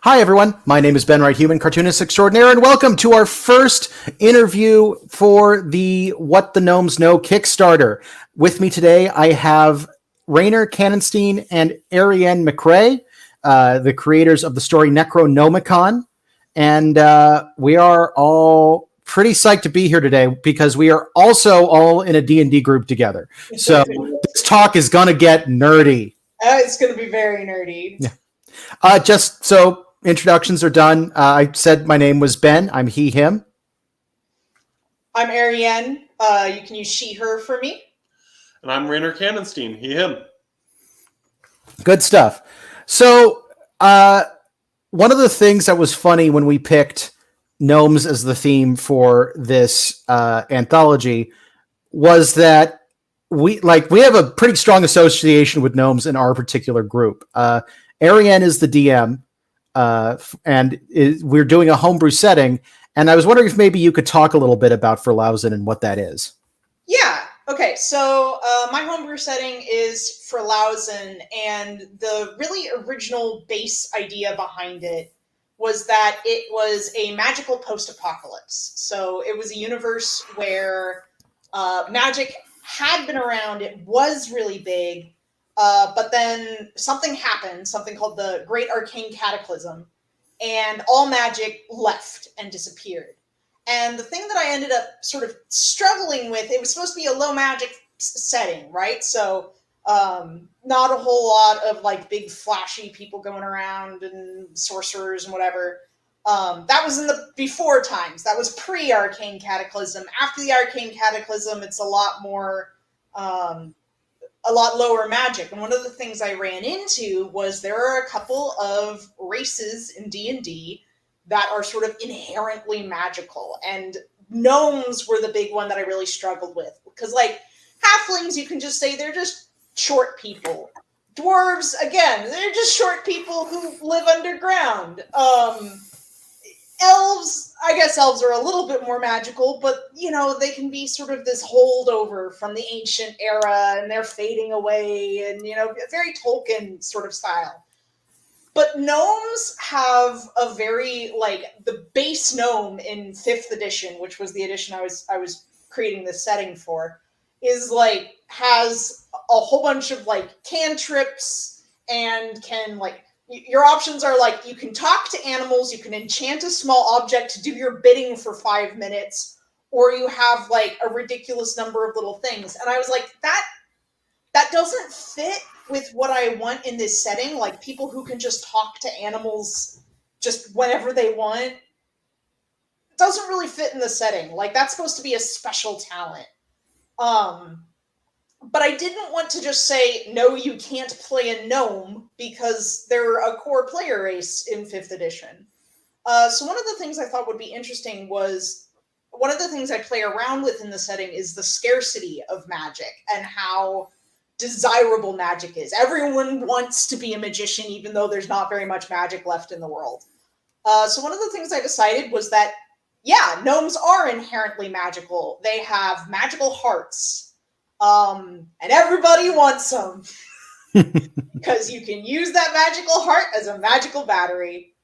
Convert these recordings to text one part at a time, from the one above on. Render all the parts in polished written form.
Hi, everyone. My name is Ben Wright-Heuman, Cartoonist Extraordinaire, and welcome to our first interview for the What the Gnomes Know KickStarter. With me today, I have Rainer Kannenstine and Erienne McCray, the creators of the story Necro-Gnome-Icon. And we are all pretty psyched to be here today because we are also all in a D&D group together. So this talk is going to get nerdy. It's going to be very nerdy. Yeah. Just so introductions are done. I said my name was Ben. I'm he, him. I'm Erienne. You can use she, her for me. And I'm Rainer Kannenstine, he, him. Good stuff. So one of the things that was funny when we picked gnomes as the theme for this anthology was that we have a pretty strong association with gnomes in our particular group. Erienne is the DM. And we're doing a homebrew setting, and I was wondering if maybe you could talk a little bit about Verlausen and what that is. Yeah. Okay. So my homebrew setting is Verlausen, and the really original base idea behind it was that it was a magical post-apocalypse. So it was a universe where magic had been around. It was really big. But then something happened, something called the Great Arcane Cataclysm, and all magic left and disappeared. And the thing that I ended up sort of struggling with, it was supposed to be a low magic setting, right? So not a whole lot of like big flashy people going around and sorcerers and whatever. That was in the before times. That was pre-Arcane Cataclysm. After the Arcane Cataclysm, it's a lot more... a lot lower magic. And one of the things I ran into was there are a couple of races in D&D that are sort of inherently magical. And gnomes were the big one that I really struggled with. Because, like, halflings, you can just say they're just short people. Dwarves, again, they're just short people who live underground. Elves, I guess elves are a little bit more magical, but, you know, they can be sort of this holdover from the ancient era, and they're fading away, and, you know, very Tolkien sort of style. But gnomes have a very, like, the base gnome in 5th edition, which was the edition I was creating this setting for, is, like, has a whole bunch of, like, cantrips, and can, like... Your options are like, you can talk to animals, you can enchant a small object to do your bidding for 5 minutes, or you have like a ridiculous number of little things. And I was like, that doesn't fit with what I want in this setting. Like people who can just talk to animals just whenever they want. It doesn't really fit in the setting. Like that's supposed to be a special talent. But I didn't want to just say, no, you can't play a gnome because they're a core player race in 5th edition. So one of the things I thought would be interesting was, one of the things I play around with in the setting is the scarcity of magic and how desirable magic is. Everyone wants to be a magician, even though there's not very much magic left in the world. So one of the things I decided was that, yeah, gnomes are inherently magical. They have magical hearts. And everybody wants them because you can use that magical heart as a magical battery.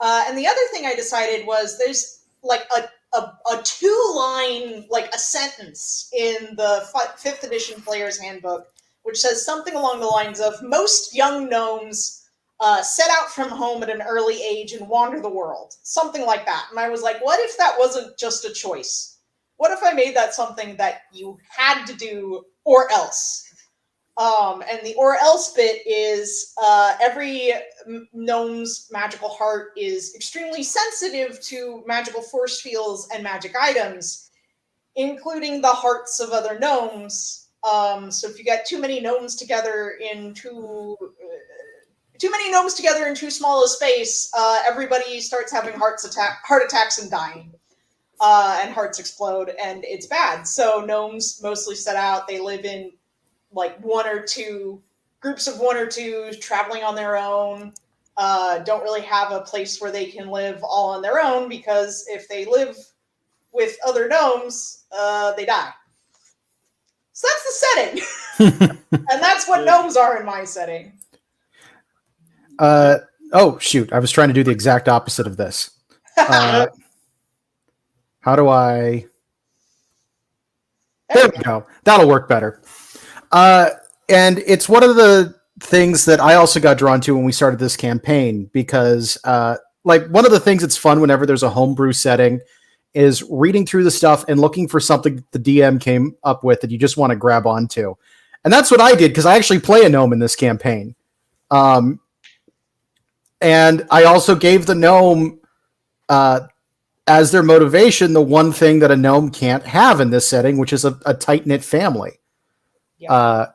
And the other thing I decided was there's like a 2-line, like a sentence in the 5th edition player's handbook, which says something along the lines of most young gnomes set out from home at an early age and wander the world. Something like that. And I was like, what if that wasn't just a choice? What if I made that something that you had to do or else? And the or else bit is every gnome's magical heart is extremely sensitive to magical force fields and magic items, including the hearts of other gnomes. So if you get too many gnomes together in too small a space, everybody starts having heart attacks and dying. And hearts explode, and it's bad. So gnomes mostly set out. They live in like groups of 1 or 2, traveling on their own. Don't really have a place where they can live all on their own, because if they live with other gnomes, they die. So that's the setting. And that's what gnomes are in my setting. Oh, shoot. I was trying to do the exact opposite of this. How do I... There we go. That'll work better. And it's one of the things that I also got drawn to when we started this campaign, because like one of the things that's fun whenever there's a homebrew setting is reading through the stuff and looking for something the DM came up with that you just want to grab onto. And that's what I did, because I actually play a gnome in this campaign. And I also gave the gnome, as their motivation, the one thing that a gnome can't have in this setting, which is a tight-knit family. Yeah.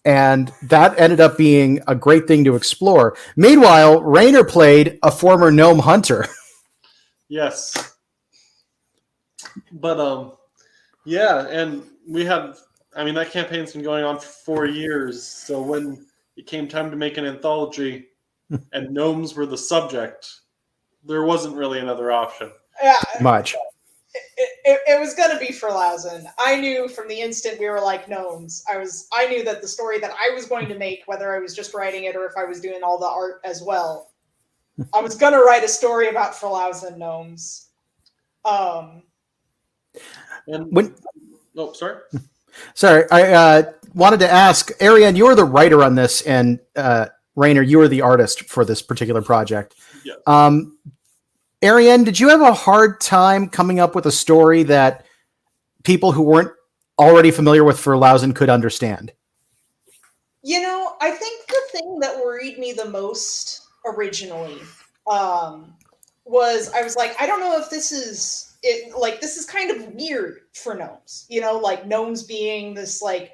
And that ended up being a great thing to explore. Meanwhile, Rainer played a former gnome hunter. Yes. But, yeah, and we had, I mean, that campaign's been going on for 4 years, so when it came time to make an anthology and gnomes were the subject, there wasn't really another option. Yeah. Much. It was going to be Verlausen. I knew from the instant we were like gnomes. I knew that the story that I was going to make, whether I was just writing it or if I was doing all the art as well, I was going to write a story about Verlausen gnomes. And When, oh, sorry. sorry, I wanted to ask, Erienne, you were the writer on this, and Rainer, you were the artist for this particular project. Yes. Erienne, did you have a hard time coming up with a story that people who weren't already familiar with Verlausen could understand? You know, I think the thing that worried me the most originally was I was like, I don't know if this is it. Like, this is kind of weird for gnomes. You know, like gnomes being this like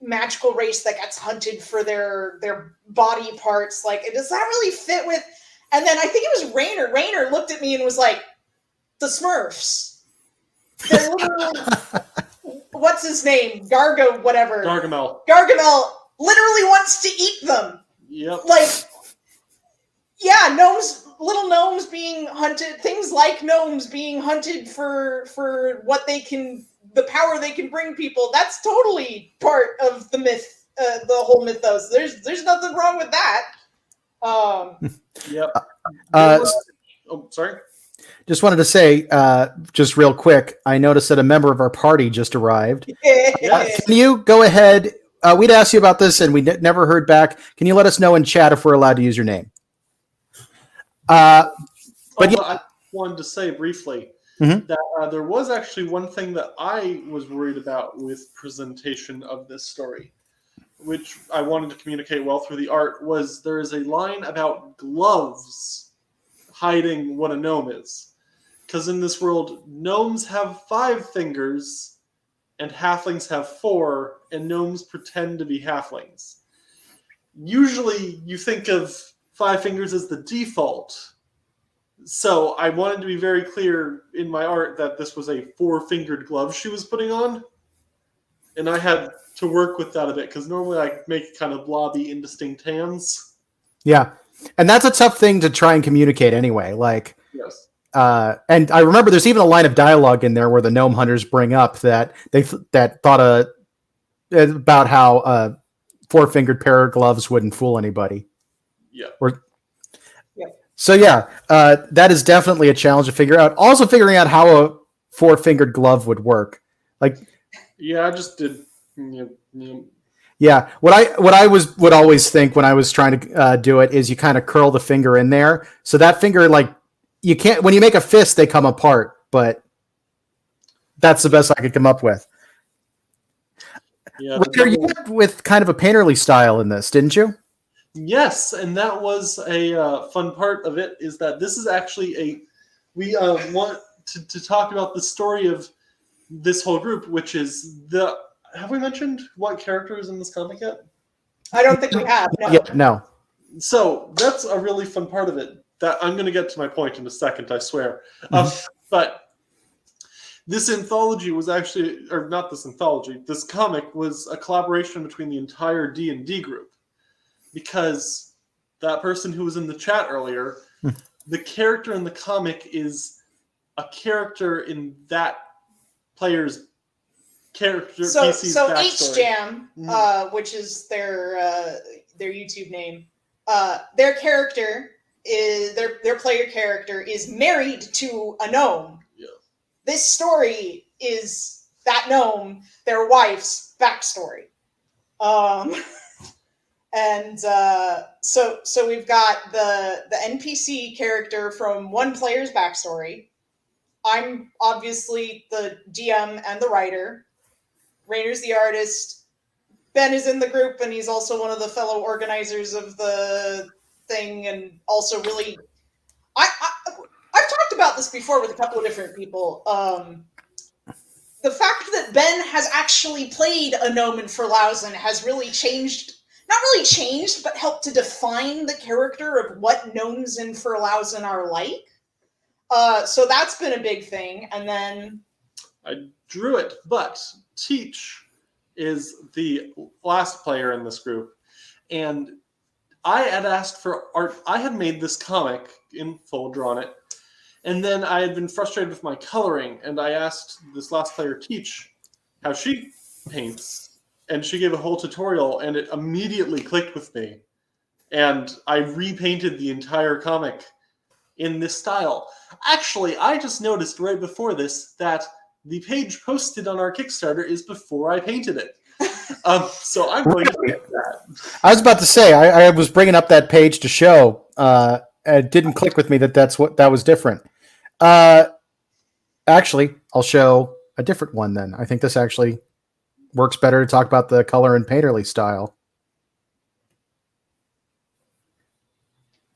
magical race that gets hunted for their body parts. Like, does that really fit with? And then I think it was Rainer. Rainer looked at me and was like, the Smurfs. They're literally, what's his name? Gargo, whatever. Gargamel. Gargamel literally wants to eat them. Yep. Like, yeah, gnomes, little gnomes being hunted, things like gnomes being hunted for what they can, the power they can bring people. That's totally part of the myth, the whole mythos. There's nothing wrong with that. Yep. Oh, sorry. Just wanted to say, just real quick, I noticed that a member of our party just arrived. Yes. Can you go ahead? We'd asked you about this, and we never heard back. Can you let us know in chat if we're allowed to use your name? But yeah. I wanted to say briefly Mhm. that there was actually one thing that I was worried about with presentation of this story, which I wanted to communicate well through the art, was there is a line about gloves hiding what a gnome is. Because in this world, gnomes have 5 fingers, and halflings have 4, and gnomes pretend to be halflings. Usually, you think of 5 fingers as the default. So I wanted to be very clear in my art that this was a 4-fingered glove she was putting on. And I had to work with that a bit, because normally I make kind of blobby, indistinct hands. Yeah. And that's a tough thing to try and communicate anyway. Like, Yes. and I remember there's even a line of dialogue in there where the gnome hunters bring up that they thought about how a 4-fingered pair of gloves wouldn't fool anybody. Yeah. So yeah, that is definitely a challenge to figure out. Also figuring out how a 4-fingered glove would work. Like, Yeah, I just did. yeah, what I would always think when I was trying to do it is you kind of curl the finger in there, so that finger, like, you can't, when you make a fist they come apart, but that's the best I could come up with. Yeah. Ricker, you went with kind of a painterly style in this, didn't you? Yes, and that was a fun part of it, is that this is actually we want to talk about the story of this whole group, which is have we mentioned what character is in this comic yet? I don't think we have. No. Yeah, no. So that's a really fun part of it. That I'm going to get to my point in a second, I swear. But this anthology was actually, or not this anthology, this comic was a collaboration between the entire D&D group. Because that person who was in the chat earlier, the character in the comic is a character in that player's character. So PC's backstory. HJam, which is their YouTube name, their character their player character is married to a gnome. Yeah. This story is that gnome, their wife's backstory. And so we've got the NPC character from one player's backstory. I'm obviously the DM and the writer. Rainer's the artist. Ben is in the group, and he's also one of the fellow organizers of the thing, and also really, I've talked about this before with a couple of different people. The fact that Ben has actually played a gnome in Verlausen has really changed. Not really changed, but helped to define the character of what gnomes in Verlausen are like. So that's been a big thing. And then I drew it, but Teach is the last player in this group. And I had asked for art. I had made this comic in full, drawn it. And then I had been frustrated with my coloring. And I asked this last player, Teach, how she paints. And she gave a whole tutorial, and it immediately clicked with me. And I repainted the entire comic in this style. Actually, I just noticed right before this that the page posted on our Kickstarter is before I painted it. So I'm going to get that. I was about to say, I was bringing up that page to show. It didn't click with me that that was different. Actually, I'll show a different one then. I think this actually works better to talk about the color and painterly style.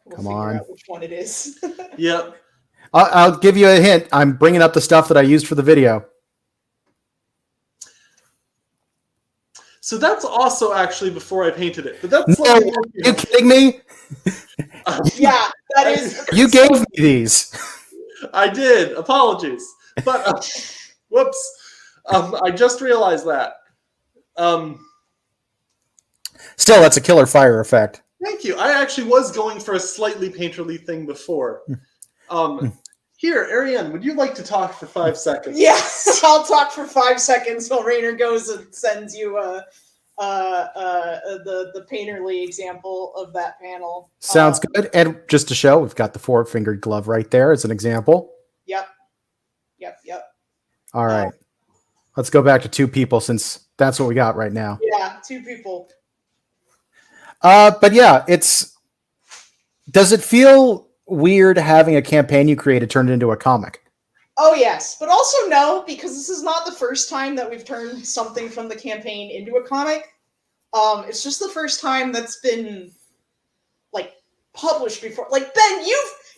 we'll Come figure on. out which one it is. Yep. I'll give you a hint. I'm bringing up the stuff that I used for the video. So that's also actually before I painted it. But that's No, like, are you kidding me? Yeah, that is. You gave me these. I did. Apologies. But, whoops. I just realized that. Still, that's a killer fire effect. Thank you. I actually was going for a slightly painterly thing before. Here, Erienne, would you like to talk for 5 seconds? Yes, I'll talk for 5 seconds while Rainer goes and sends you the painterly example of that panel. Sounds good. And just to show, we've got the 4-fingered glove right there as an example. Yep. All right. Let's go back to 2 people since that's what we got right now. Yeah, 2 people. But yeah, does it feel weird having a campaign you created turned into a comic? Oh, yes. But also no, because this is not the first time that we've turned something from the campaign into a comic. It's just the first time that's been, like, published before. Like, Ben,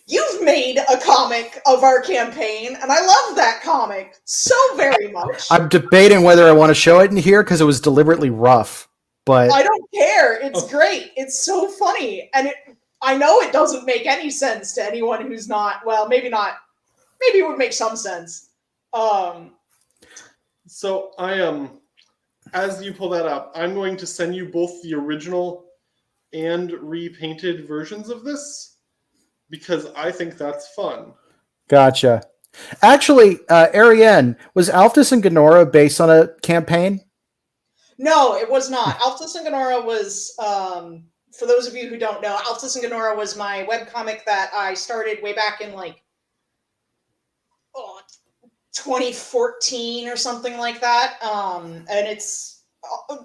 you've made a comic of our campaign, and I love that comic so very much. I'm debating whether I want to show it in here because it was deliberately rough. But I don't care. It's great. It's so funny. And I know it doesn't make any sense to anyone who's not, well, maybe not. Maybe it would make some sense. So I as you pull that up, I'm going to send you both the original and repainted versions of this because I think that's fun. gotcha. Actually, Erienne, was Alphys and Gonora based on a campaign? No, it was not. Alphys and Gonora was, for those of you who don't know, Alphys and Gonora was my webcomic that I started way back in, like, 2014 or something like that. And it's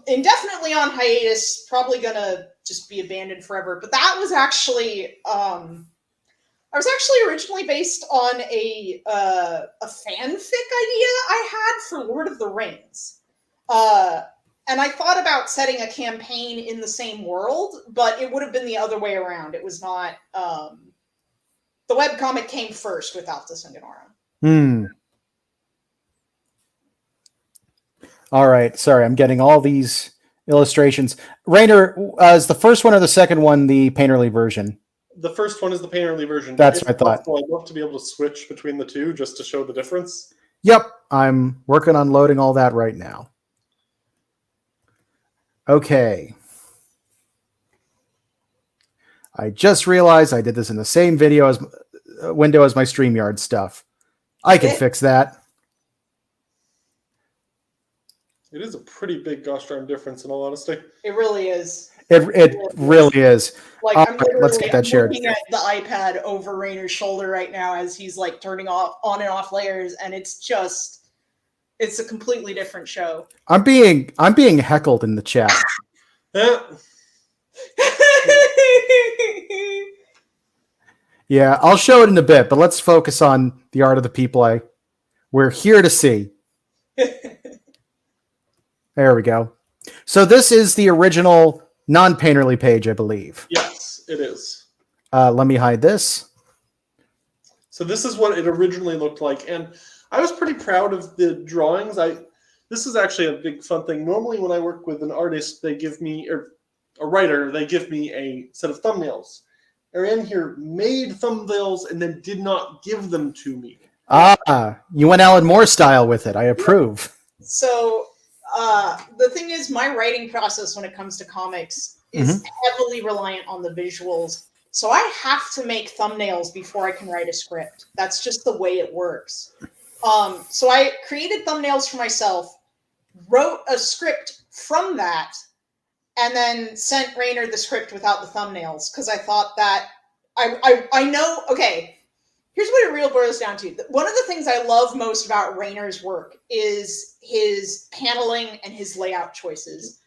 indefinitely on hiatus, probably gonna just be abandoned forever. But that was actually, I was actually originally based on a fanfic idea I had for Lord of the Rings. And I thought about setting a campaign in the same world, but it would have been the other way around. It was not, the webcomic came first with Alphys and Gonora. All right. Sorry, I'm getting all these illustrations. Rainer, is the first one or the second one the painterly version? The first one is the painterly version. That's what I thought. Possible, I'd love to be able to switch between the two just to show the difference. Yep. I'm working on loading all that right now. Okay. I just realized I did this in the same window as my StreamYard stuff. I can fix that. It is a pretty big gosh darn difference, in all honesty. It really is. It really is. Like, All I'm right, let's get that shared. looking at the iPad over Rainer's shoulder right now as he's like turning on and off layers, and it's a completely different show. I'm being heckled in the chat. Yeah, I'll show it in a bit, but let's focus on the art of the people we're here to see. There we go. So this is the original non-painterly page, I believe. Yes, it is. Let me hide this. So this is what it originally looked like, and I was pretty proud of the drawings. This is actually a big fun thing. Normally when I work with an artist, they give me, or a writer, they give me a set of thumbnails. Erienne here made thumbnails and then did not give them to me. You went Alan Moore style with it. I approve. So the thing is, my writing process when it comes to comics is heavily reliant on the visuals. So I have to make thumbnails before I can write a script. That's just the way it works. So I created thumbnails for myself, wrote a script from that, and then sent Rainer the script without the thumbnails because I thought that I know. Okay, here's what it really boils down to. One of the things I love most about Rainer's work is his paneling and his layout choices.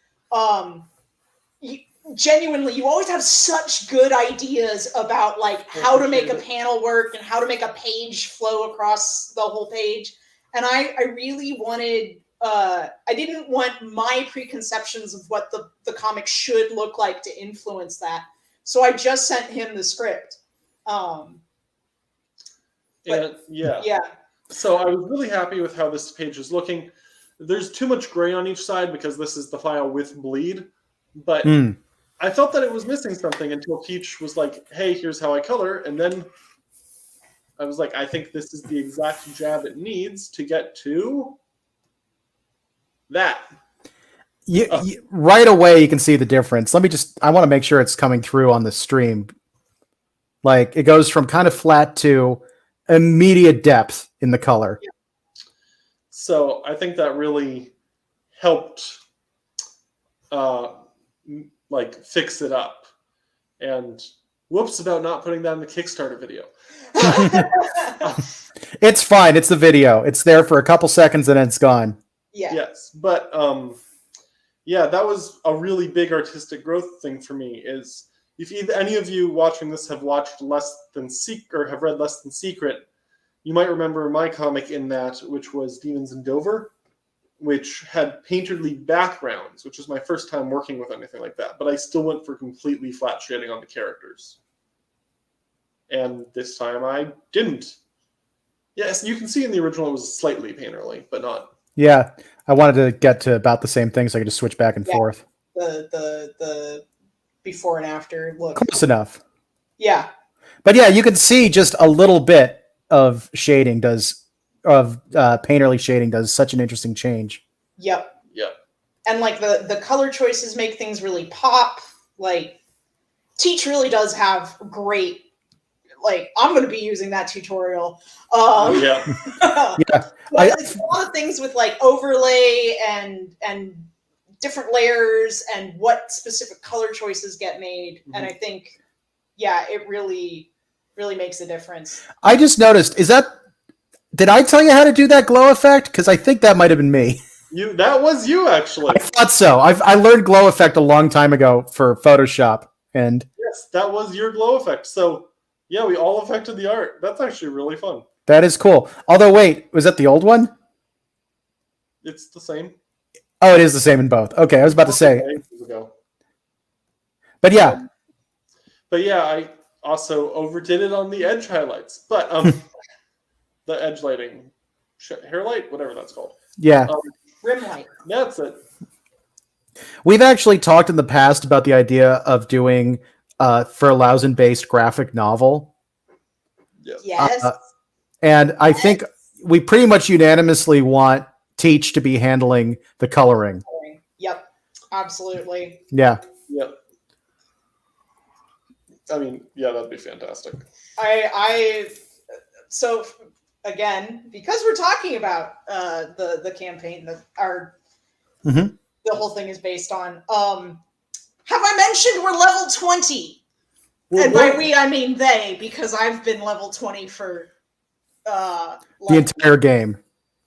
Genuinely, you always have such good ideas about like how to make a panel work and how to make a page flow across the whole page. And I really wanted, I didn't want my preconceptions of what the comic should look like to influence that. So I just sent him the script. Yeah. So I was really happy with how this page is looking. There's too much gray on each side because this is the file with bleed, but I felt that it was missing something until Peach was like, hey, here's how I color. And then I was like, I think this is the exact jab it needs to get to that. Right away, you can see the difference. I want to make sure it's coming through on the stream. Like, it goes from kind of flat to immediate depth in the color. Yeah. So I think that really helped fix it up. And whoops about not putting that in the Kickstarter video. It's fine. It's the video. It's there for a couple seconds and then it's gone. Yeah. Yes. But that was a really big artistic growth thing for me. Is if any of you watching this have watched Less Than Secret or have read Less Than Secret, you might remember my comic in that, which was Demons in Dover, which had painterly backgrounds, which was my first time working with anything like that. But I still went for completely flat shading on the characters. And this time I didn't. Yes, you can see in the original it was slightly painterly, but not. Yeah, I wanted to get to about the same thing so I could just switch back and forth. The before and after look. Close enough. Yeah. But yeah, you can see just a little bit of shading painterly shading does such an interesting change. Yep. And like the color choices make things really pop. Like Teach really does have great, like, I'm going to be using that tutorial. Yeah. It's a lot of things with like overlay and different layers and what specific color choices get made. And I think, it really makes a difference. I just noticed, did I tell you how to do that glow effect? Because I think that might have been me. That was you, actually. I thought so. I learned glow effect a long time ago for Photoshop. And yes, that was your glow effect. So, yeah, we all affected the art. That's actually really fun. That is cool. Although, wait, was that the old one? It's the same. Oh, it is the same in both. Okay, I was about to say. But yeah. I also overdid it on the edge highlights. But the edge lighting, hair light, whatever that's called. Yeah. Rim light. That's it. We've actually talked in the past about the idea of doing Verlausen-based graphic novel. Yes. And I think we pretty much unanimously want Teach to be handling the coloring. Yep. Absolutely. Yeah. Yep. I mean, yeah, that'd be fantastic. So again, because we're talking about the campaign that the whole thing is based on, Have I mentioned we're level 20? Well, And by we, I mean they, because I've been level 20 for The entire game.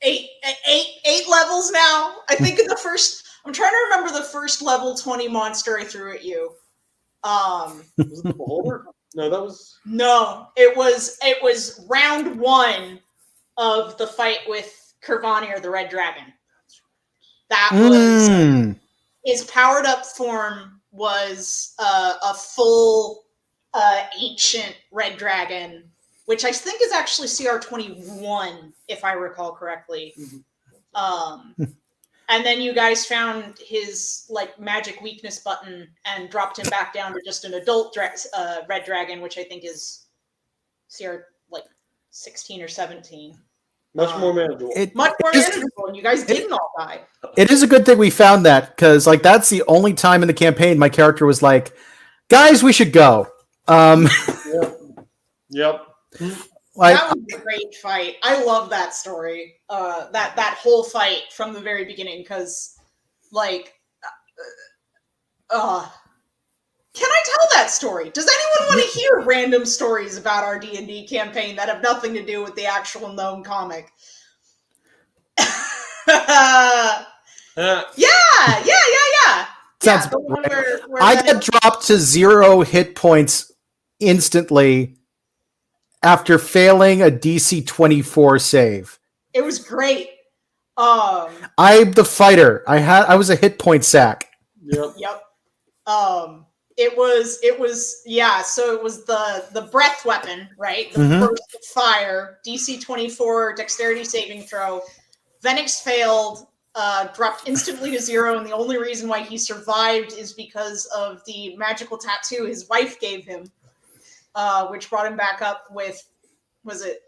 eight levels now. I think in the first, I'm trying to remember the first level 20 monster I threw at you. Was it the beholder? No, that was... No, it was round 1 of the fight with Kervanir, the Red Dragon. That was his powered up form was a full ancient Red Dragon, which I think is actually CR21, if I recall correctly. And then you guys found his like magic weakness button and dropped him back down to just an adult Red Dragon, which I think is CR like 16 or 17. Much more manageable. Much more manageable, and you guys didn't all die. It is a good thing we found that, because like that's the only time in the campaign my character was like, "Guys, we should go." Yep. Like, that was a great fight. I love that story. That whole fight from the very beginning, because like, can I tell that story? Does anyone want to hear random stories about our D&D campaign that have nothing to do with the actual Gnome comic? Yeah. Sounds where I get dropped to 0 hit points instantly after failing a DC 24 save. It was great. I'm the fighter. I was a hit point sack. Yep. It was yeah, so it was the breath weapon, right? The burst of fire, DC 24 dexterity saving throw. Venix failed, dropped instantly to 0, and the only reason why he survived is because of the magical tattoo his wife gave him, which brought him back up with, was it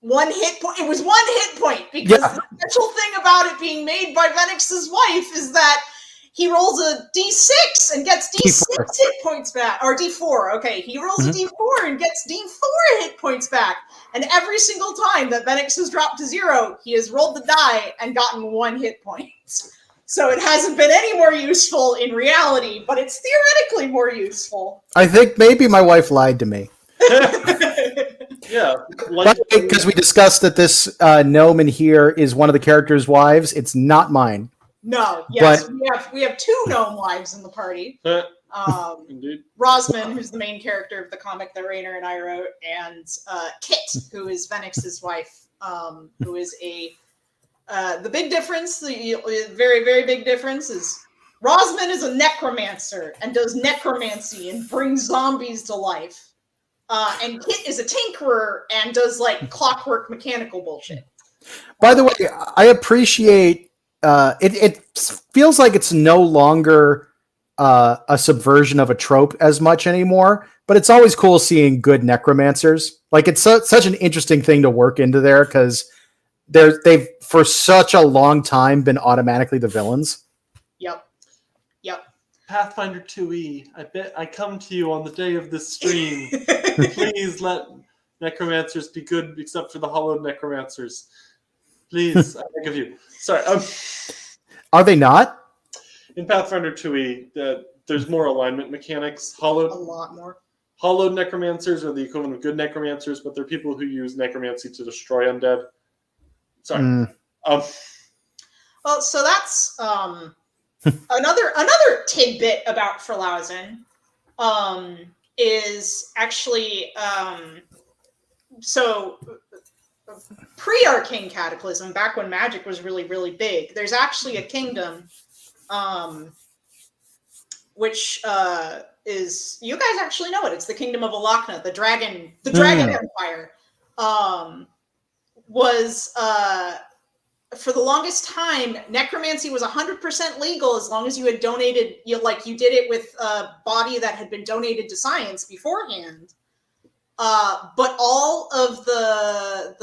1 hit point? It was 1 hit point, because the special thing about it being made by Venix's wife is that he rolls a D6 and gets D6 hit points back, or D4. Okay, he rolls a D4 and gets D4 hit points back. And every single time that Venix has dropped to 0, he has rolled the die and gotten 1 hit point. So it hasn't been any more useful in reality, but it's theoretically more useful. I think maybe my wife lied to me. Yeah. Because we discussed that this gnome in here is one of the characters' wives. It's not mine. No, yes, we have 2 gnome wives in the party. Indeed. Rosman, who's the main character of the comic that Rainer and I wrote, and Kit, who is Venix's wife, who is the big difference, the very, very big difference is Rosman is a necromancer and does necromancy and brings zombies to life. And Kit is a tinkerer and does like clockwork mechanical bullshit. By the way, I appreciate it feels like it's no longer a subversion of a trope as much anymore, but it's always cool seeing good necromancers. Like it's such an interesting thing to work into there, because they've for such a long time been automatically the villains. Yep. Pathfinder 2e, I bet I come to you on the day of this stream. Please let necromancers be good, except for the hollowed necromancers. Please, I beg of you. Sorry. Are they not? In Pathfinder 2e, there's more alignment mechanics. A lot more. Hollowed necromancers are the equivalent of good necromancers, but they're people who use necromancy to destroy undead. Sorry. Well, so that's another tidbit about Frlausen is actually so pre-Arcane Cataclysm, back when magic was really, really big, there's actually a kingdom which is, you guys actually know it, it's the Kingdom of Alakna, the Dragon Empire, was for the longest time, necromancy was 100% legal as long as you had donated, you did it with a body that had been donated to science beforehand. But all of the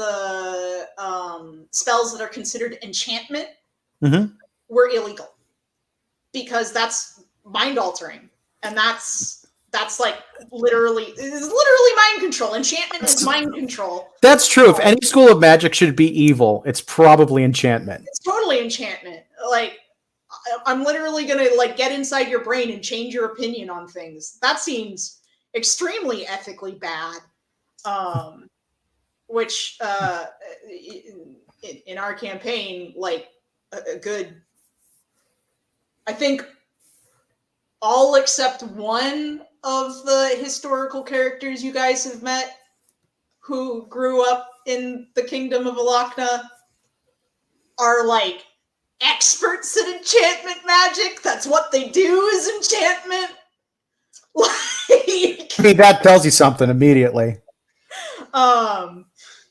spells that are considered enchantment were illegal, because that's mind altering, and that's like literally mind control. Enchantment is mind control. That's true. If any school of magic should be evil, it's probably enchantment. It's totally enchantment. Like, I'm literally gonna like get inside your brain and change your opinion on things. That seems extremely ethically bad. Which in our campaign, like a good, I think all except one of the historical characters you guys have met who grew up in the kingdom of Alakna are like experts at enchantment magic. That's what they do, is enchantment. Like, I mean, that tells you something immediately.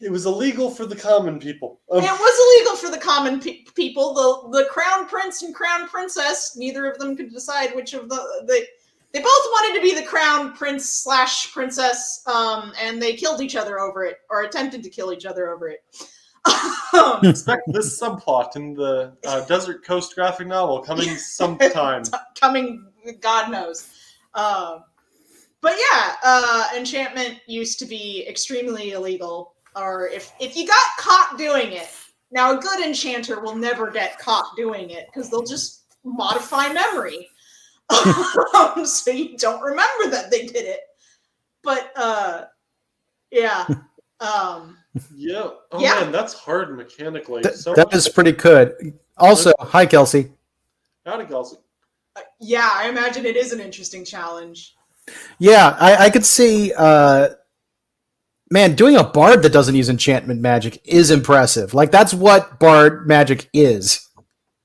It was illegal for the common people. It was illegal for the common people. The crown prince and crown princess, neither of them could decide which of they both wanted to be the crown prince / princess, and they killed each other over it, or attempted to kill each other over it. Expect this subplot in the Desert Coast graphic novel coming sometime. Coming, God knows. But yeah, enchantment used to be extremely illegal. Or if you got caught doing it, now a good enchanter will never get caught doing it because they'll just modify memory, so you don't remember that they did it. But yeah, yeah. Oh yeah. man, that's hard mechanically. That is pretty good. Also, hi Kelsey. Howdy, Kelsey. Yeah, I imagine it is an interesting challenge. Yeah, I could see. Man, doing a bard that doesn't use enchantment magic is impressive. Like, that's what bard magic is.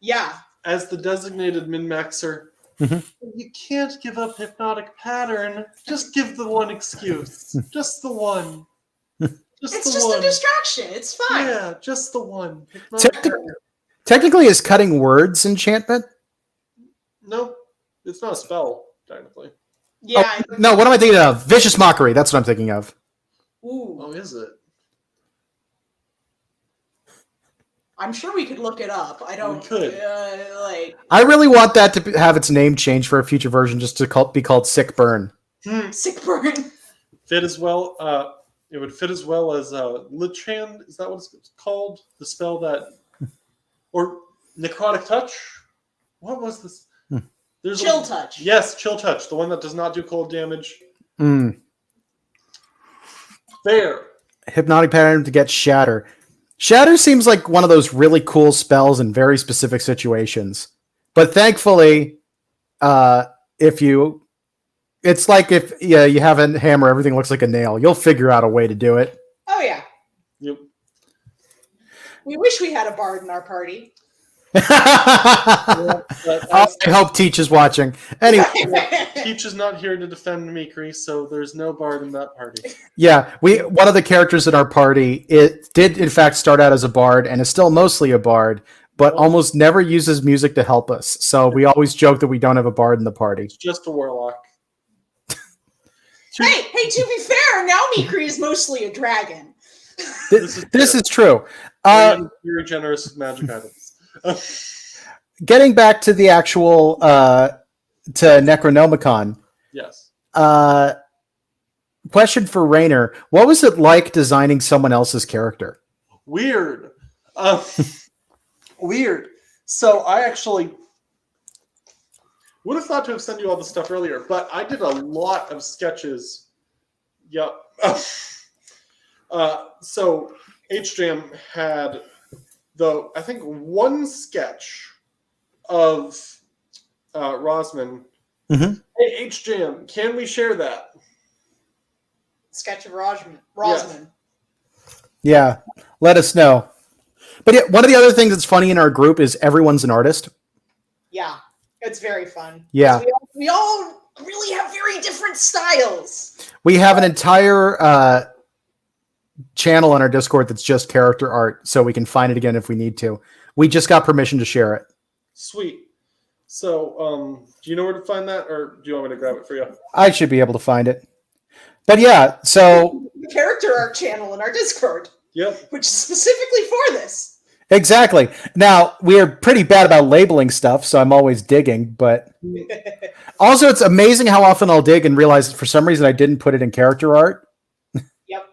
Yeah. As the designated min-maxer, you can't give up hypnotic pattern. Just give the one excuse. Just the one. It's just a distraction. It's fine. Yeah, just the one. Technically, is cutting words enchantment? No, it's not a spell, technically. Yeah. Oh, no, what am I thinking of? Vicious Mockery. That's what I'm thinking of. Ooh. Oh, is it? I'm sure we could look it up. I don't. We could. Like. I really want that to have its name changed for a future version, just to be called Sick Burn. Sick Burn. Fit as well. It would fit as well as Lichand. Is that what it's called? The spell that, or Necrotic Touch. What was this? There's Chill Touch. Yes, Chill Touch. The one that does not do cold damage. There. Hypnotic pattern to get Shatter. Shatter seems like one of those really cool spells in very specific situations. But thankfully, it's like if you have a hammer, everything looks like a nail. You'll figure out a way to do it. Oh, yeah. Yep. We wish we had a bard in our party. I hope Teach is watching. Anyway, Teach is not here to defend Mikri, so there's no bard in that party. Yeah, one of the characters in our party, it did in fact start out as a bard and is still mostly a bard, but almost never uses music to help us. So we always joke that we don't have a bard in the party. It's just a warlock. Hey, to be fair, now Mikri is mostly a dragon. This is true. Very generous with magic items. Getting back to the actual to Necro-Gnome-Icon. Yes. Question for Rainer: what was it like designing someone else's character? Weird. Weird. So I actually would have thought to have sent you all the stuff earlier, but I did a lot of sketches. Yep. So HJam had I think one sketch of Rosman. Hey, HJam, can we share that? Sketch of Rosman. Yeah, let us know. But yeah, one of the other things that's funny in our group is everyone's an artist. Yeah, it's very fun. Yeah. We all really have very different styles. We have an entire channel on our Discord that's just character art, so we can find it again if we need to. We just got permission to share it. Sweet. So, do you know where to find that, or do you want me to grab it for you? I should be able to find it. But yeah, so The character art channel in our Discord. Yep. Which is specifically for this. exactly. Now, we're pretty bad about labeling stuff, so I'm always digging, but also it's amazing how often I'll dig and realize that for some reason I didn't put it in character art. Yep.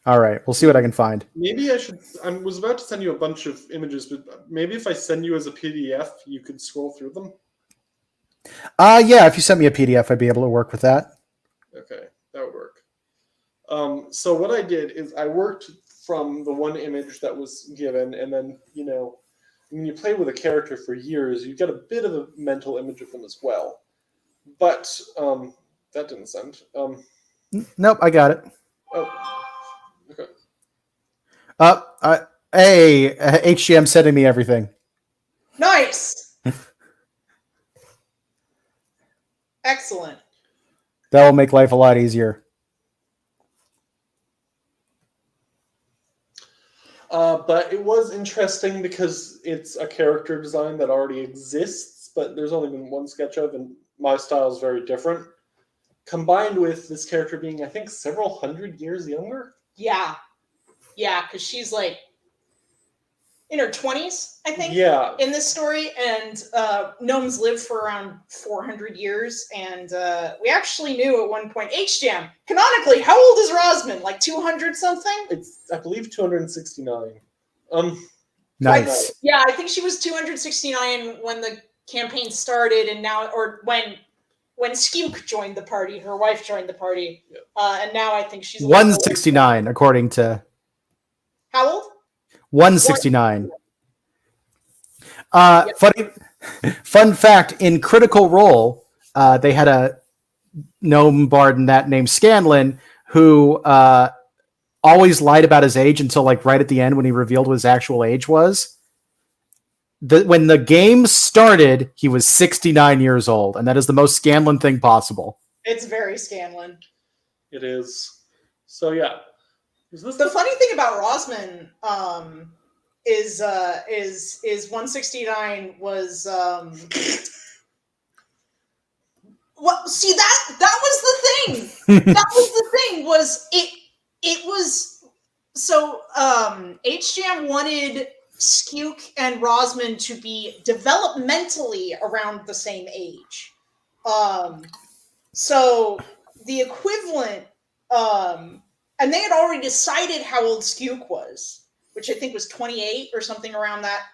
All right, we'll see what I can find. Maybe I should. I was about to send you a bunch of images, but maybe if I send you as a PDF, you could scroll through them. Yeah, if you sent me a PDF, I'd be able to work with that. Okay, that would work. So what I did is I worked from the one image that was given, and then, you know, when you play with a character for years, you get a bit of a mental image of them as well. But that didn't send. Nope, I got it. Oh, okay. Hey, HGM sending me everything. Nice. Excellent. That will make life a lot easier. But it was interesting because it's a character design that already exists, but there's only been one sketch of, and my style is very different. Combined with this character being, I think, several hundred years younger. Yeah. Yeah, because she's like in her 20s, I think, Yeah. in this story. And gnomes live for around 400 years. And we actually knew at one point, HJam, canonically, how old is Rosman? Like 200 something? It's, I believe, 269. Nice. Yeah, I think she was 269 when the campaign started, and now, or when Skewk joined the party, her wife joined the party, and now I think she's 169, according to how old? 169. Fun fact: in Critical Role, they had a gnome bard in that named Scanlan who always lied about his age until like right at the end when he revealed what his actual age was. When the game started, he was 69 years old, and that is the most Scanlan thing possible. It's very Scanlan. It is. So yeah. The funny thing about Rosman is 169 was well, see that was the thing. That was the thing, was it was so HJam wanted Skewk and Rosman to be developmentally around the same age. So the equivalent, and they had already decided how old Skewk was, which I think was 28 or something around that.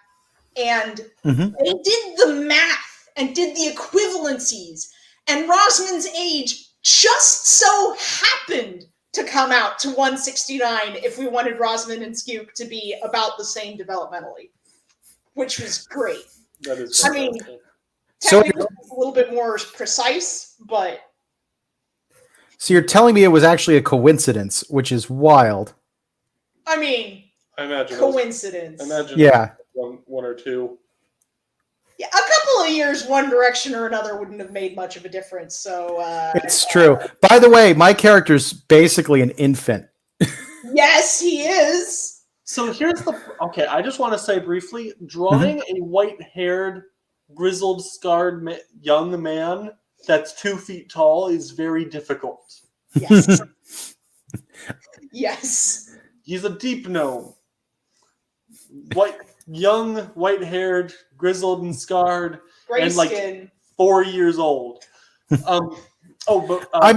And they did the math and did the equivalencies. And Rosman's age just so happened to come out to 169 if we wanted Rosman and Skewk to be about the same developmentally, which was great. That is. I mean, So technically it's a little bit more precise, but So you're telling me it was actually a coincidence, which is wild. I mean, I imagine. coincidence. Yeah. One or two. Yeah, a couple of years, one direction or another wouldn't have made much of a difference. So It's true. By the way, my character's basically an infant. yes, he is. So here's the. Okay, I just want to say briefly, drawing a white-haired, grizzled, scarred young man that's 2 feet tall is very difficult. Yes. Yes. He's a deep gnome. Young, white-haired, grizzled and scarred, Gray and like skin. 4 years old. I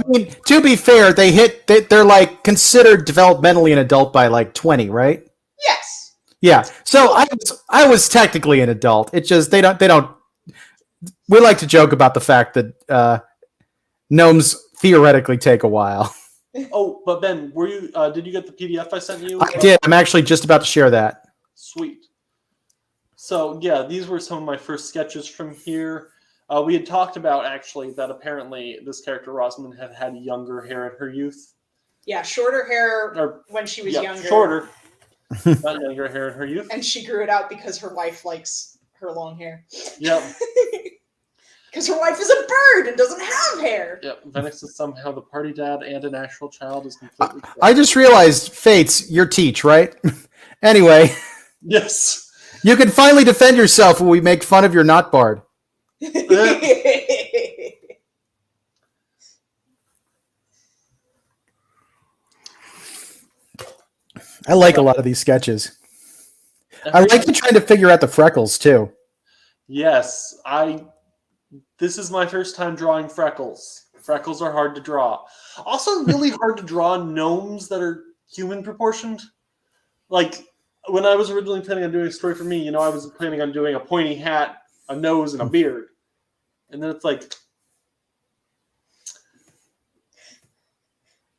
mean, to be fair, they're like considered developmentally an adult by like 20, right? Yes. Yeah. So I was technically an adult. It's just they don't. We like to joke about the fact that gnomes theoretically take a while. Oh, but Ben, were you? Did you get the PDF I sent you? I did. I'm actually just about to share that. Sweet. So yeah, these were some of my first sketches from here. We had talked about actually that apparently this character Rosman had younger hair in her youth. Yeah, shorter hair when she was younger. Shorter, not younger hair in her youth. And she grew it out because her wife likes her long hair. Yep. Because her wife is a bird and doesn't have hair. Yep. Venix is somehow the party dad and an actual child is completely correct. I just realized, Fates, you're Teach, right? Anyway. Yes. You can finally defend yourself when we make fun of your not bard. I like a lot of these sketches. I like you trying to figure out the freckles too. Yes, this is my first time drawing freckles. Freckles are hard to draw. Also really hard to draw gnomes that are human proportioned. Like, when I was originally planning on doing a story for me, you know, I was planning on doing a pointy hat, a nose, and a beard. And then it's like,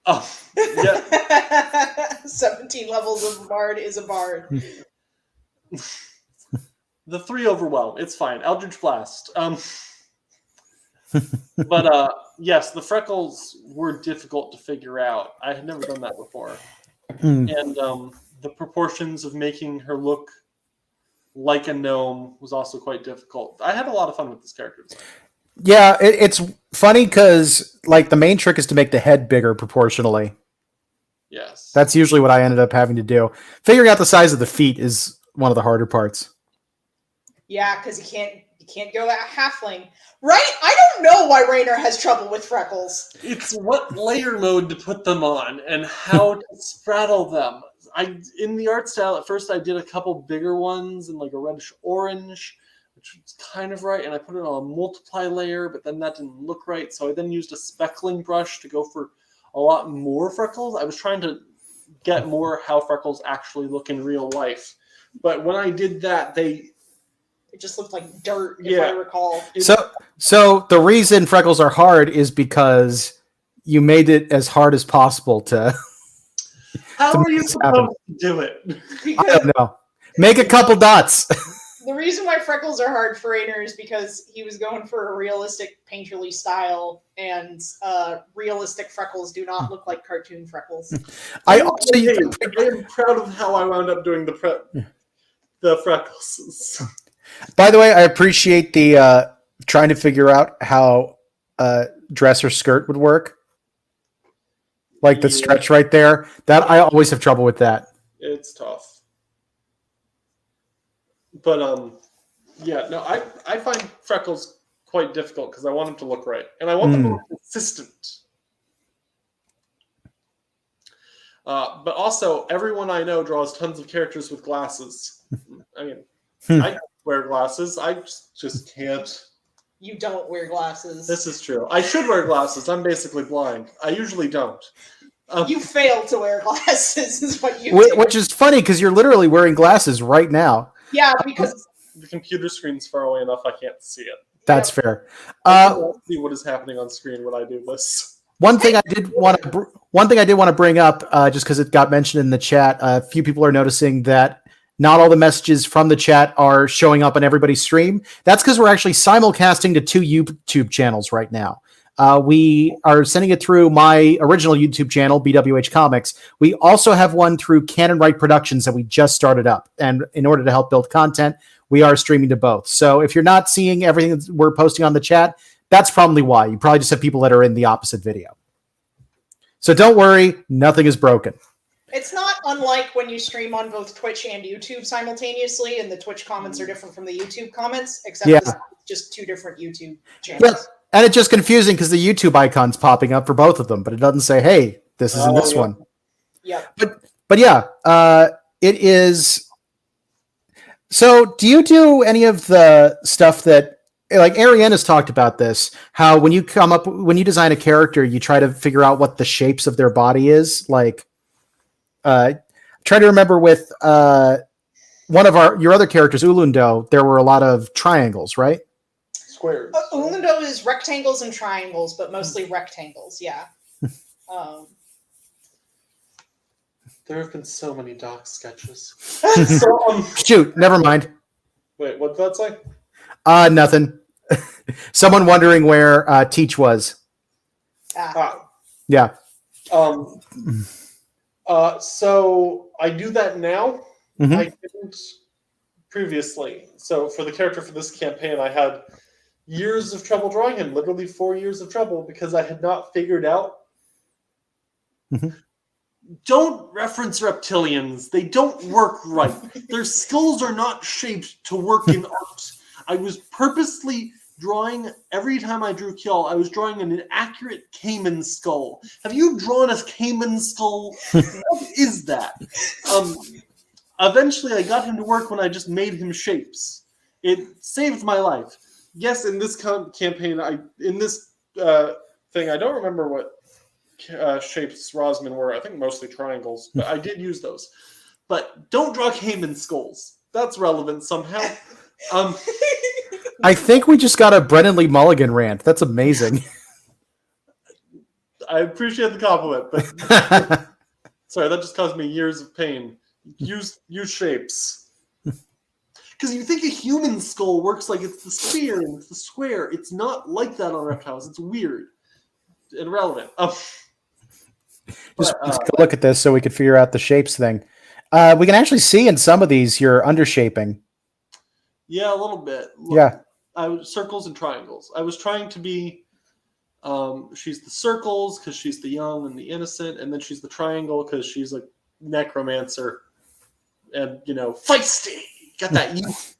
oh, yeah. 17 levels of bard is a bard. The 3 overwhelm. It's fine. Eldritch Blast. But yes, the freckles were difficult to figure out. I had never done that before. And the proportions of making her look like a gnome was also quite difficult. I had a lot of fun with this character design. Yeah, it's funny because like the main trick is to make the head bigger proportionally. Yes. That's usually what I ended up having to do. Figuring out the size of the feet is one of the harder parts. Yeah, because you can't go at halfling. Right? I don't know why Rainer has trouble with freckles. It's what layer mode to put them on and how to spraddle them. In the art style, at first I did a couple bigger ones in like a reddish orange, which was kind of right, and I put it on a multiply layer, but then that didn't look right, so I then used a speckling brush to go for a lot more freckles. I was trying to get more how freckles actually look in real life. But when I did that, it just looked like dirt, if I recall. So the reason freckles are hard is because you made it as hard as possible to... How are you supposed to do it? I don't know. Make a couple dots. The reason why freckles are hard for Rainer is because he was going for a realistic painterly style, and realistic freckles do not look like cartoon freckles. I am proud of how I wound up doing the freckles. By the way, I appreciate the trying to figure out how dress or skirt would work. Like the stretch right there. That I always have trouble with that. It's tough. But yeah, no, I find freckles quite difficult because I want them to look right. And I want them to look consistent. But also, everyone I know draws tons of characters with glasses. I mean, I wear glasses. I just can't. You don't wear glasses. This is true. I should wear glasses. I'm basically blind. I usually don't. You fail to wear glasses is what you do. Which is funny because you're literally wearing glasses right now. Yeah, because the computer screen's far away enough I can't see it. That's fair. I can't see what is happening on screen when I do this. One thing I did want to bring up, just because it got mentioned in the chat, a few people are noticing that not all the messages from the chat are showing up on everybody's stream. That's because we're actually simulcasting to 2 YouTube channels right now. We are sending it through my original YouTube channel, BWH Comics. We also have one through CanonWrite Productions that we just started up. And in order to help build content, we are streaming to both. So if you're not seeing everything that we're posting on the chat, that's probably why. You probably just have people that are in the opposite video. So don't worry, nothing is broken. It's not unlike when you stream on both Twitch and YouTube simultaneously, and the Twitch comments are different from the YouTube comments, except it's just 2 different YouTube channels. Yeah. And it's just confusing because the YouTube icon's popping up for both of them, but it doesn't say, hey, this is in this one. Yeah. But yeah, it is. So do you do any of the stuff that, like Erienne has talked about this, how when you design a character, you try to figure out what the shapes of their body is? Like, try to remember with one of your other characters, Ulundo, there were a lot of triangles, right? Squares. Ulundo is rectangles and triangles, but mostly rectangles, yeah. There have been so many doc sketches. Shoot, never mind. Wait, what's that say? Nothing. Someone wondering where Teach was. Yeah. So I do that now. Mm-hmm. I didn't previously. So for the character for this campaign, I had years of trouble drawing him, literally 4 years of trouble, because I had not figured out. Mm-hmm. Don't reference reptilians. They don't work right. Their skulls are not shaped to work in art. I was purposely drawing, every time I drew Kjell, I was drawing an inaccurate caiman skull. Have you drawn a caiman skull? What is that? Eventually, I got him to work when I just made him shapes. It saved my life. Yes, in this campaign, in this thing, I don't remember what shapes Rosman were, I think, mostly triangles, but I did use those. But don't draw Cayman skulls. That's relevant somehow. I think we just got a Brennan Lee Mulligan rant. That's amazing. I appreciate the compliment, but sorry, that just caused me years of pain. Use shapes. Because you think a human skull works like it's the sphere and it's the square. It's not like that on reptiles. It's weird. Irrelevant. Just look at this so we could figure out the shapes thing. We can actually see in some of these you're undershaping. Yeah, a little bit. Yeah. Circles and triangles. I was trying to be... she's the circles because she's the young and the innocent, and then she's the triangle because she's a necromancer and, feisty. Got that youth.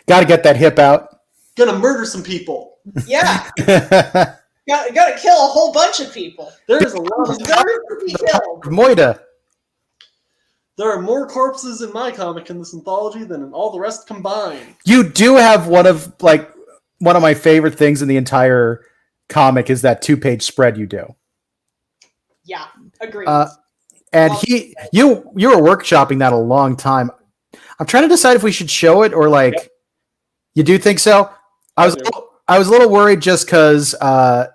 Got to get that hip out. Gonna murder some people. Yeah. Gotta kill a whole bunch of people. There's a lot of Deserve to be killed. Moida. There are more corpses in my comic in this anthology than in all the rest combined. You do have one of my favorite things in the entire comic is that 2-page spread you do. Yeah, agreed. And you were workshopping that a long time. I'm trying to decide if we should show it or Yep. You do think so? I was a little worried just because I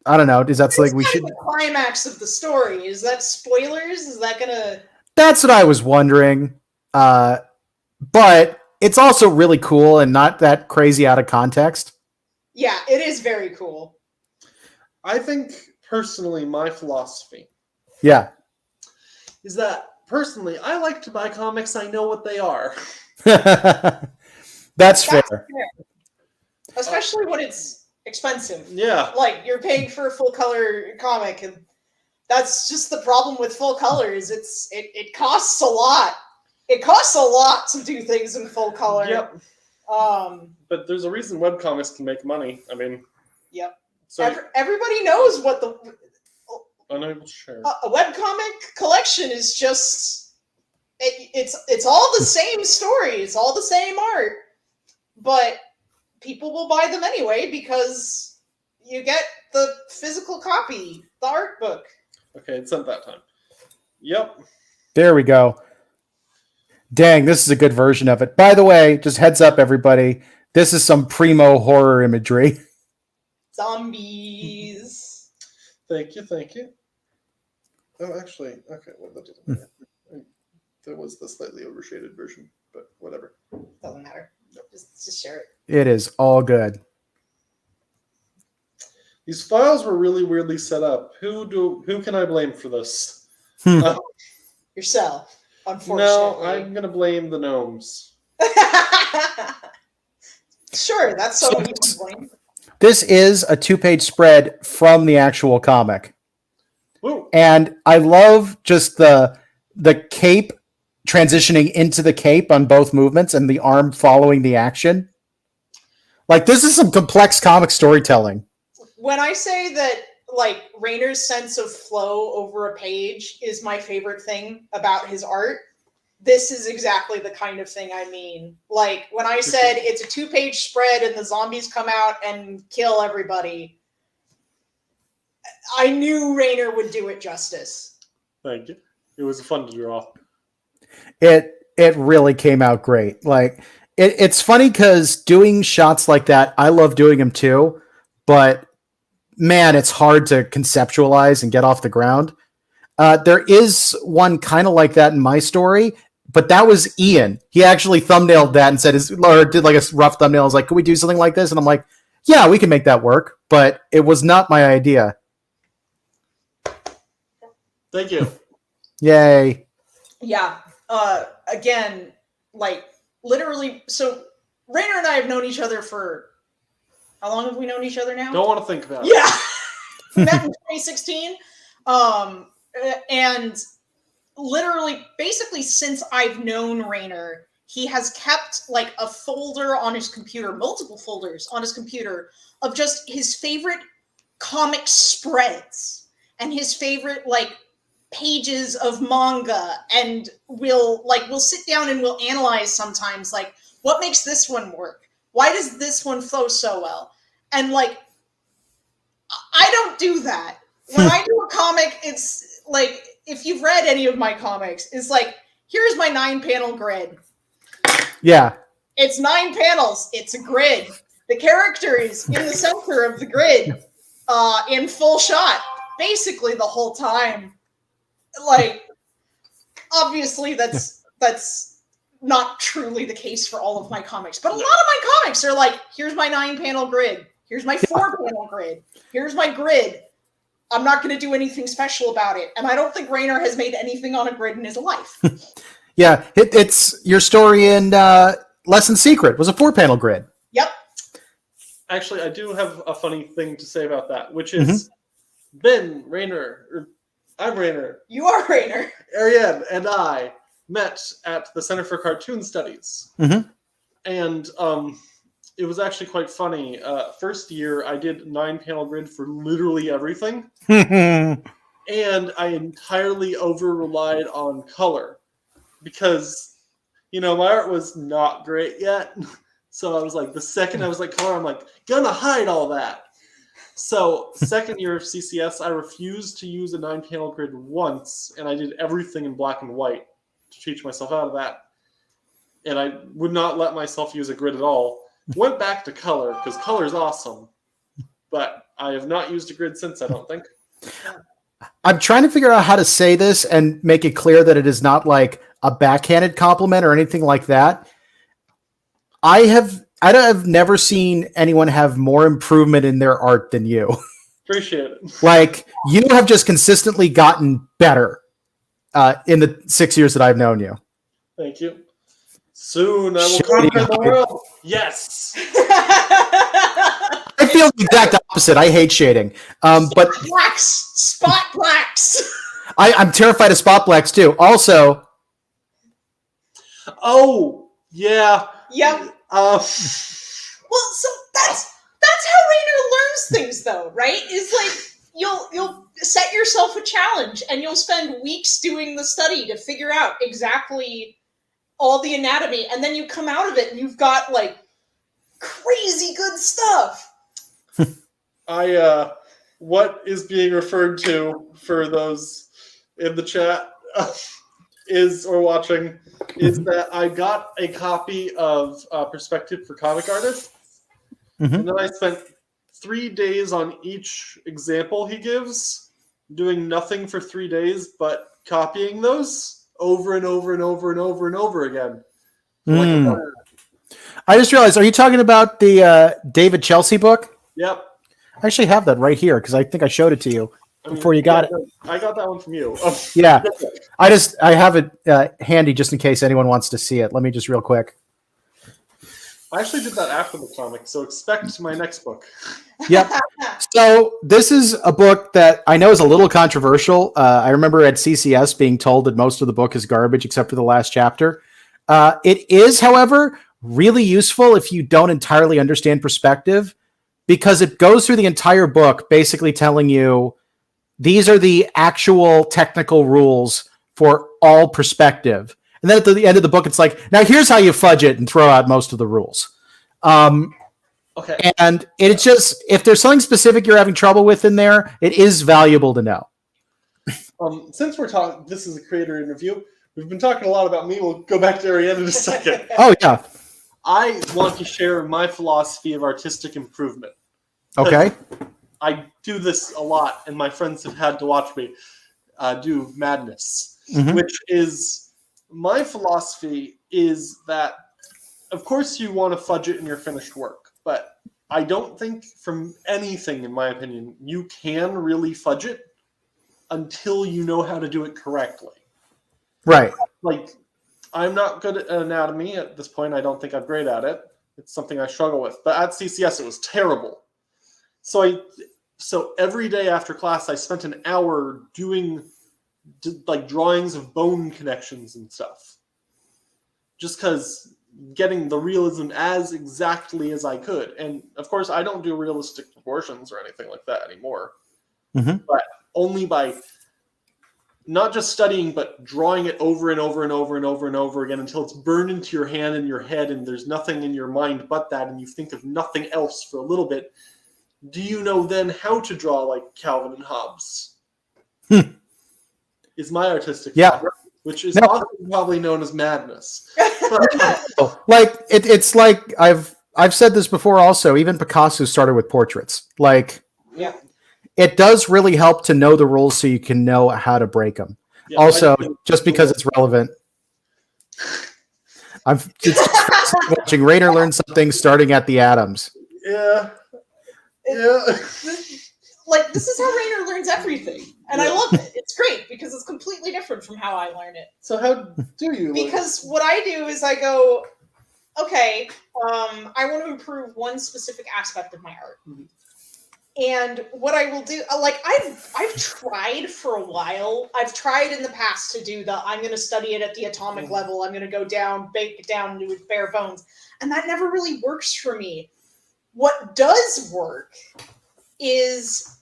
don't know. Is that something we should? The climax of the story, is that spoilers? Is that gonna? That's what I was wondering. But it's also really cool and not that crazy out of context. Yeah, it is very cool. I think, personally, my philosophy Yeah. is that, personally, I like to buy comics I know what they are. That's fair. Especially when it's expensive. Yeah. Like, you're paying for a full color comic, and that's just the problem with full colors. It costs a lot. It costs a lot to do things in full color. Yep. But there's a reason webcomics can make money. I mean, yep. So Everybody knows what unable to share. a webcomic collection is just. It's all the same story. It's all the same art, but people will buy them anyway because you get the physical copy, the art book. Okay, it's at that time. Yep. There we go. Dang, this is a good version of it. By the way, just heads up, everybody. This is some primo horror imagery. Zombies. Thank you. Oh, actually, okay. Well, that doesn't matter. There was the slightly overshaded version, but whatever. Doesn't matter. Just share it. It is all good. These files were really weirdly set up. Who can I blame for this? Yourself, unfortunately. No, I'm gonna blame the gnomes. Sure, that's someone you can blame. This is a 2-page spread from the actual comic. Woo. And I love just the cape transitioning into the cape on both movements and the arm following the action. Like, this is some complex comic storytelling. When I say that, like, Rainer's sense of flow over a page is my favorite thing about his art, this is exactly the kind of thing I mean. Like, when I said it's a 2-page spread and the zombies come out and kill everybody, I knew Rainer would do it justice. Thank you. It was fun to draw. It really came out great. Like, it's funny because doing shots like that, I love doing them too, but man, it's hard to conceptualize and get off the ground. There is one kind of like that in my story, but that was Ian. He actually thumbnailed that and said, or did like a rough thumbnail. I was like, can we do something like this? And I'm like, yeah, we can make that work, but it was not my idea. Thank you. Yay. Yeah. Again, like, literally, so Rainer and I have known each other for, how long have we known each other now? Don't want to think about it. Yeah. We met in 2016. And literally, basically, since I've known Rainer, he has kept, like, a folder on his computer, multiple folders on his computer, of just his favorite comic spreads and his favorite, like, pages of manga, and we'll sit down and we'll analyze sometimes, like, what makes this one work? Why does this one flow so well? And, like, I don't do that. when I do a comic, it's like, if you've read any of my comics, it's like, here's my 9-panel grid. Yeah. It's 9 panels. It's a grid. The character is in the center of the grid, in full shot, basically the whole time. Like, obviously, that's not truly the case for all of my comics, but a lot of my comics are like, here's my 9-panel grid. Here's my 4-panel grid. Here's my grid. I'm not going to do anything special about it. And I don't think Rainer has made anything on a grid in his life. Yeah, it's your story in Lesson Secret was a 4-panel grid. Yep. Actually, I do have a funny thing to say about that, which is Ben, Rainer, or I'm Rainer. You are Rainer. Erienne and I met at the Center for Cartoon Studies. And it was actually quite funny. First year, I did 9-panel grid for literally everything. And I entirely over-relied on color. Because, you know, my art was not great yet. So I was like, the second I was like, color, I'm like, gonna hide all that. So second year of CCS, I refused to use a 9-panel grid once, and I did everything in black and white to teach myself out of that. And I would not let myself use a grid at all. Went back to color, because color is awesome. But I have not used a grid since, I don't think. I'm trying to figure out how to say this and make it clear that it is not like a backhanded compliment or anything like that. I have never seen anyone have more improvement in their art than you. Appreciate it. Like, you have just consistently gotten better in the 6 years that I've known you. Thank you. Soon I will conquer the world. Yes. I feel the exact opposite. I hate shading. But Spot blacks. I'm terrified of spot blacks too. Also. Oh, yeah. Yep. Well, so that's how Rainer learns things, though, right? Is like you'll set yourself a challenge, and you'll spend weeks doing the study to figure out exactly all the anatomy, and then you come out of it and you've got like crazy good stuff. What is being referred to for those in the chat or watching is that I got a copy of Perspective for Comic Artists, and then I spent 3 days on each example he gives, doing nothing for 3 days but copying those over and over and over and over and over again. I just realized, are you talking about the David Chelsea book? Yep. I actually have that right here because I think I showed it to you before you got it. I got that one from you. Yeah. I have it handy just in case anyone wants to see it. Let me just real quick. I actually did that after the comic, so expect my next book. Yep. So this is a book that I know is a little controversial. I remember at CCS being told that most of the book is garbage except for the last chapter. It is, however, really useful if you don't entirely understand perspective, because it goes through the entire book basically telling you these are the actual technical rules for all perspective. And then at the end of the book, it's like, now here's how you fudge it and throw out most of the rules. Okay. And it's just, if there's something specific you're having trouble with in there, it is valuable to know. Since we're talking, this is a creator interview. We've been talking a lot about me. We'll go back to Erienne in a second. Oh, yeah. I want to share my philosophy of artistic improvement. Okay. I do this a lot, and my friends have had to watch me do madness, which is my philosophy is that, of course, you want to fudge it in your finished work, but I don't think from anything, in my opinion, you can really fudge it until you know how to do it correctly. Right. Like, I'm not good at anatomy at this point. I don't think I'm great at it. It's something I struggle with. But at CCS, it was terrible. So every day after class, I spent an hour doing like drawings of bone connections and stuff. Just because getting the realism as exactly as I could. And of course, I don't do realistic proportions or anything like that anymore. But only by not just studying, but drawing it over and over and over and over and over again until it's burned into your hand and your head and there's nothing in your mind but that, and you think of nothing else for a little bit. do you know then how to draw like Calvin and Hobbes? Is my artistic thought, which is often probably known as madness. Like it's like I've said this before also, even Picasso started with portraits. Like it does really help to know the rules so you can know how to break them. Yeah, also, just because it's relevant. I'm just watching Rainer learn something starting at the atoms. Yeah. Like, this is how Rainer learns everything. And I love it. It's great because it's completely different from how I learn it. So how do you? Because what I do is I go, okay, I want to improve one specific aspect of my art. Mm-hmm. And what I will do, like, I've tried for a while. I've tried in the past to do I'm going to study it at the atomic level. I'm going to go down, bake it down with bare bones. And that never really works for me. What does work is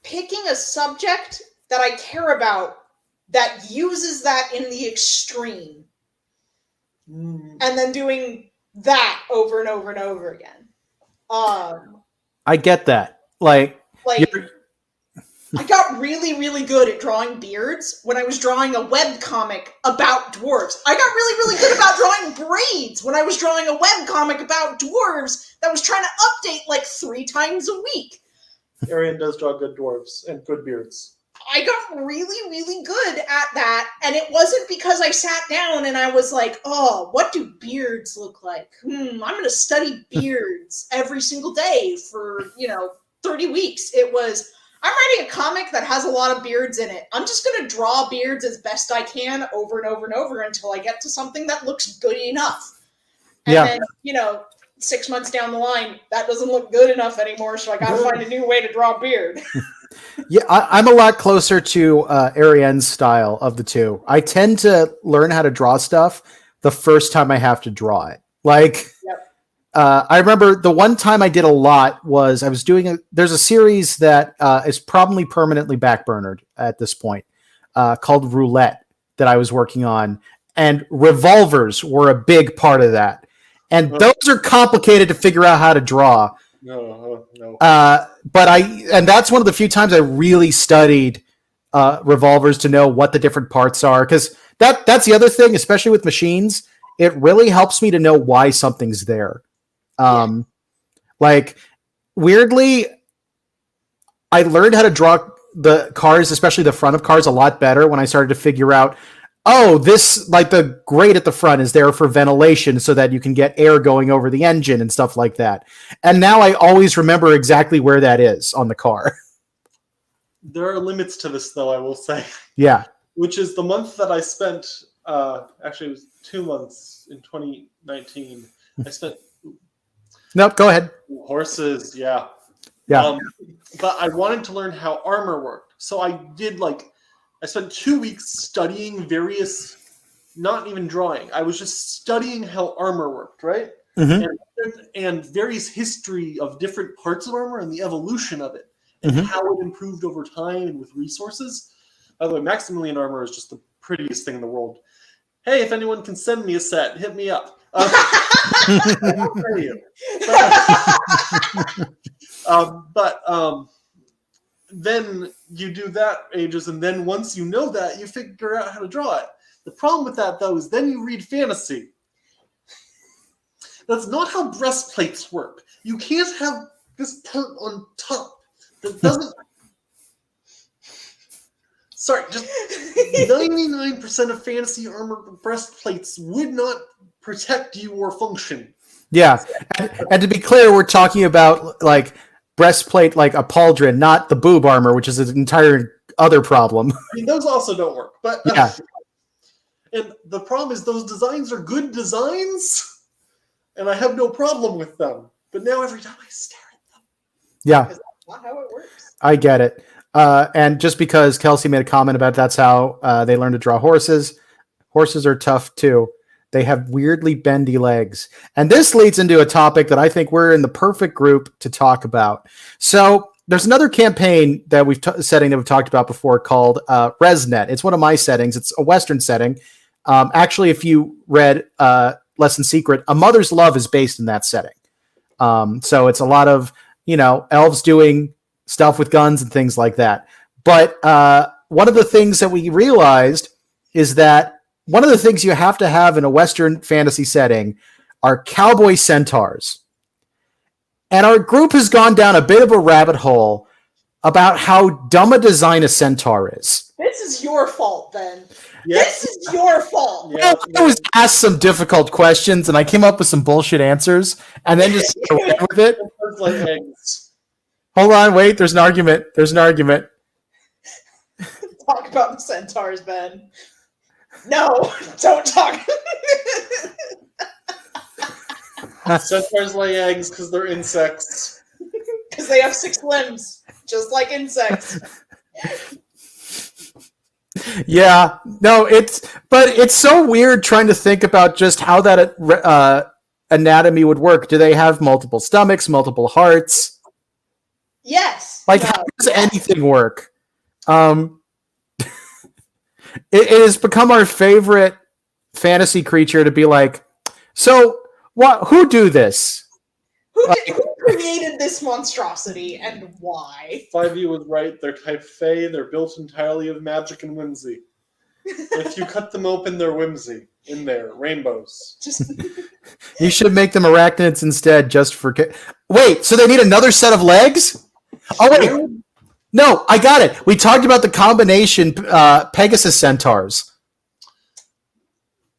picking a subject that I care about that uses that in the extreme. And then doing that over and over and over again. I get that. Like I got really, really good at drawing beards when I was drawing a webcomic about dwarves. I got really, really good about drawing braids when I was drawing a webcomic about dwarves that was trying to update like 3 times a week. Erienne does draw good dwarves and good beards. I got really, really good at that, and it wasn't because I sat down and I was like, oh, what do beards look like? I'm going to study beards every single day for, 30 weeks. It was, I'm writing a comic that has a lot of beards in it. I'm just going to draw beards as best I can over and over and over until I get to something that looks good enough. And then, 6 months down the line, that doesn't look good enough anymore, so I got to find a new way to draw a beard. Yeah, I'm a lot closer to Arienne's style of the two. I tend to learn how to draw stuff the first time I have to draw it. Like, I remember the one time I did a lot was I was doing there's a series that is probably permanently backburnered at this point called Roulette that I was working on. And revolvers were a big part of that. And those are complicated to figure out how to draw. No. And that's one of the few times I really studied revolvers to know what the different parts are. Because that's the other thing, especially with machines, it really helps me to know why something's there. Like, weirdly, I learned how to draw the cars, especially the front of cars, a lot better when I started to figure out, this, like the grate at the front is there for ventilation so that you can get air going over the engine and stuff like that. And now I always remember exactly where that is on the car. There are limits to this, though, I will say. Yeah. Which is the month that I spent, actually it was 2 months in 2019. I spent... Nope, go ahead. Horses, yeah. Yeah. But I wanted to learn how armor worked. So I did I spent 2 weeks studying various, not even drawing. I was just studying how armor worked, right? Mm-hmm. And various history of different parts of armor and the evolution of it and how it improved over time and with resources. By the way, Maximilian armor is just the prettiest thing in the world. Hey, if anyone can send me a set, hit me up. I'll pay you. Then you do that ages, and then once you know that, you figure out how to draw it. The problem with that, though, is then you read fantasy. That's not how breastplates work. You can't have this part on top that doesn't... Sorry, just 99% of fantasy armor breastplates would not protect you or function. Yeah, and to be clear, we're talking about, like, breastplate like a pauldron, not the boob armor, which is an entire other problem. I mean, those also don't work. But yeah. And the problem is those designs are good designs, and I have no problem with them. But now every time I stare at them, that's not how it works. I get it. And just because Kelsey made a comment about that's how they learn to draw horses. Horses are tough too. They have weirdly bendy legs. And this leads into a topic that I think we're in the perfect group to talk about. So there's another campaign that setting that we've talked about before called ResNet. It's one of my settings. It's a Western setting. Actually, if you read Lesson Secret, A Mother's Love is based in that setting. So it's a lot of, elves doing stuff with guns and things like that. But one of the things that we realized is that one of the things you have to have in a Western fantasy setting are cowboy centaurs. And our group has gone down a bit of a rabbit hole about how dumb a design a centaur is. This is your fault, Ben. Yes. This is your fault. Yeah, I was asked some difficult questions, and I came up with some bullshit answers, and then just went with it. It's like eggs. Hold on, wait. There's an argument. Talk about the centaurs, Ben. No, don't talk. Centaurs lay eggs because they're insects. Because they have 6 limbs, just like insects. Yeah, no, it's so weird trying to think about just how that anatomy would work. Do they have multiple stomachs, multiple hearts? Yes. Like, how does anything work? It has become our favorite fantasy creature to be like, so who do this? Who created this monstrosity and why? 5e was right. They're type Fae. They're built entirely of magic and whimsy. If you cut them open, they're whimsy in there. Rainbows. Just You should make them arachnids instead, just for... Wait, so they need another set of legs? Oh, wait. No, I got it. We talked about the combination Pegasus centaurs.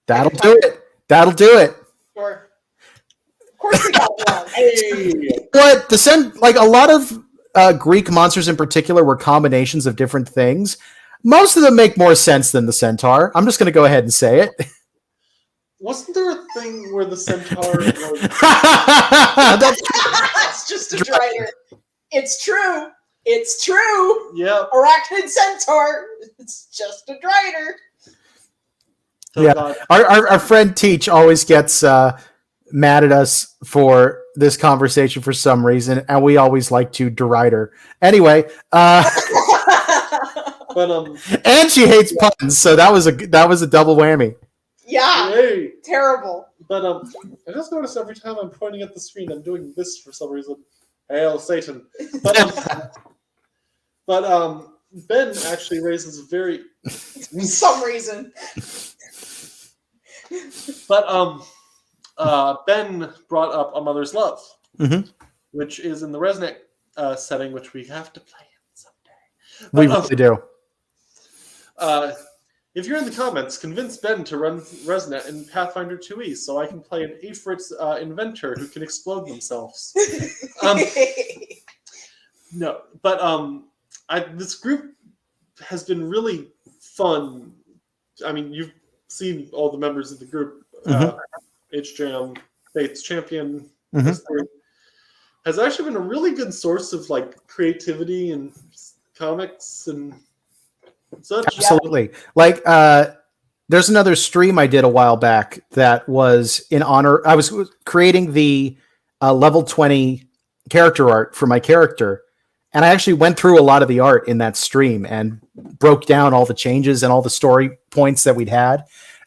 That'll do it. sure. Of course we got one. Hey! But a lot of Greek monsters in particular were combinations of different things. Most of them make more sense than the centaur. I'm just going to go ahead and say it. Wasn't there a thing where the centaur was... It's just a drider. It's true. It's true. Yep. Arachnid centaur. It's just a drider. So Yeah. God. Our friend Teach always gets mad at us for this conversation for some reason, and we always like to deride her. Anyway, But and she hates puns, so that was a double whammy. Yeah. hey. Terrible. But I just noticed every time I'm pointing at the screen, I'm doing this for some reason. Hail Satan. But Ben actually raises a very For some reason. But Ben brought up A Mother's Love, Mhm. which is in the Resnet setting, which we have to play someday. We But, really do. if you're in the comments, convince Ben to run Resnet in Pathfinder 2e so I can play an Ifrit inventor who can explode themselves. No, but this group has been really fun. I mean, you've seen all the members of the group. H-Jam, Fates Champion, History, has actually been a really good source of like creativity and comics and such. Absolutely. Like, there's another stream I did a while back that was in honor. I was creating the level 20 character art for my character, and I actually went through a lot of the art in that stream and broke down all the changes and all the story points that we'd had.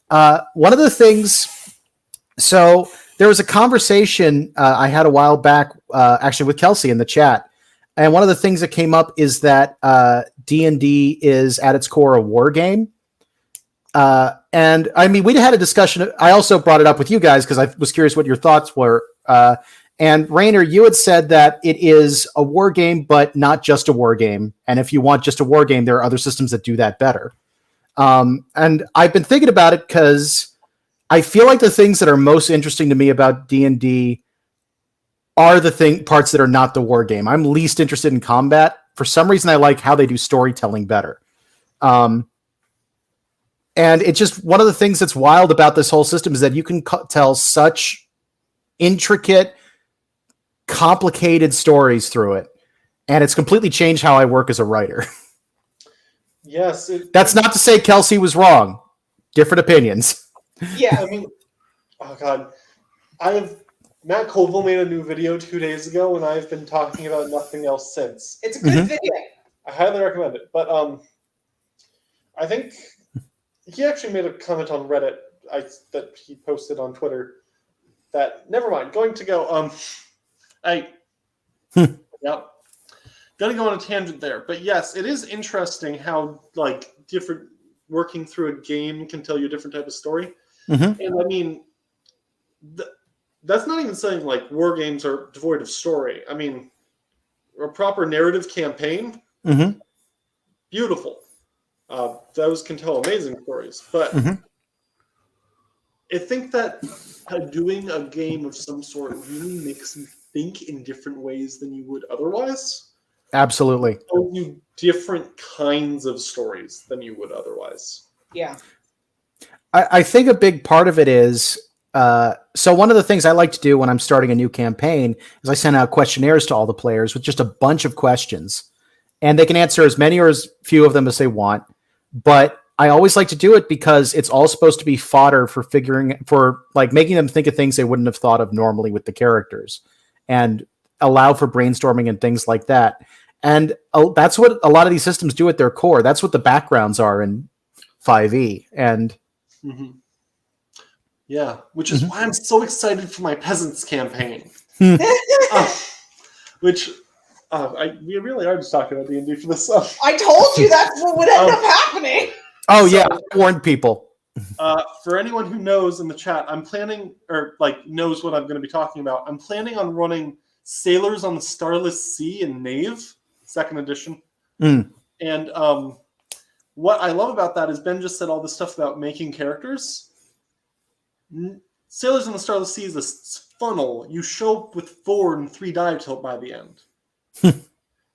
One of the things, so there was a conversation I had a while back, actually with Kelsey in the chat. And one of the things that came up is that D&D is at its core a war game. And I mean, we'd had a discussion. I also brought it up with you guys because I was curious what your thoughts were. And Rainer, you had said that it is a war game, but not just a war game. And if you want just a war game, there are other systems that do that better. And I've been thinking about it because I feel like the things that are most interesting to me about D&D are the parts that are not the war game. I'm least interested in combat. For some reason, I like how they do storytelling better. And it's just one of the things that's wild about this whole system is that you can tell such intricate, complicated stories through it. And it's completely changed how I work as a writer. Yes. That's not to say Kelsey was wrong. Different opinions. Yeah. I mean, oh God. Matt Colville made a new video 2 days ago, and I've been talking about nothing else since. It's a good video. I highly recommend it. But I think he actually made a comment on Reddit that he posted on Twitter that, never mind, going to go, Yep. Gonna go on a tangent there, but yes, it is interesting how like different working through a game can tell you a different type of story. Mm-hmm. And I mean, that's not even saying like war games are devoid of story. I mean, a proper narrative campaign, Mm-hmm. beautiful. Those can tell amazing stories. But Mm-hmm. I think that doing a game of some sort really makes you think in different ways than you would otherwise. Absolutely. Tell you different kinds of stories than you would otherwise. Yeah. I think a big part of it is, so one of the things I like to do when I'm starting a new campaign is I send out questionnaires to all the players with just a bunch of questions. And they can answer as many or as few of them as they want. But I always like to do it because it's all supposed to be fodder for making them think of things they wouldn't have thought of normally with the characters and allow for brainstorming and things like that. And that's what a lot of these systems do at their core. That's what the backgrounds are in 5e. And mm-hmm. Yeah, which is why I'm so excited for my Peasants campaign. We really are just talking about D&D for this stuff. I told you that's what would end up happening. Oh, yeah, I warned people. For anyone who knows in the chat, I'm planning, or knows what I'm going to be talking about, I'm planning on running Sailors on the Starless Sea in Knave, 2nd edition. Mm. And what I love about that is Ben just said all this stuff about making characters. Sailors on the Starless Sea is a funnel. You show up with 4 and 3 die tilt by the end.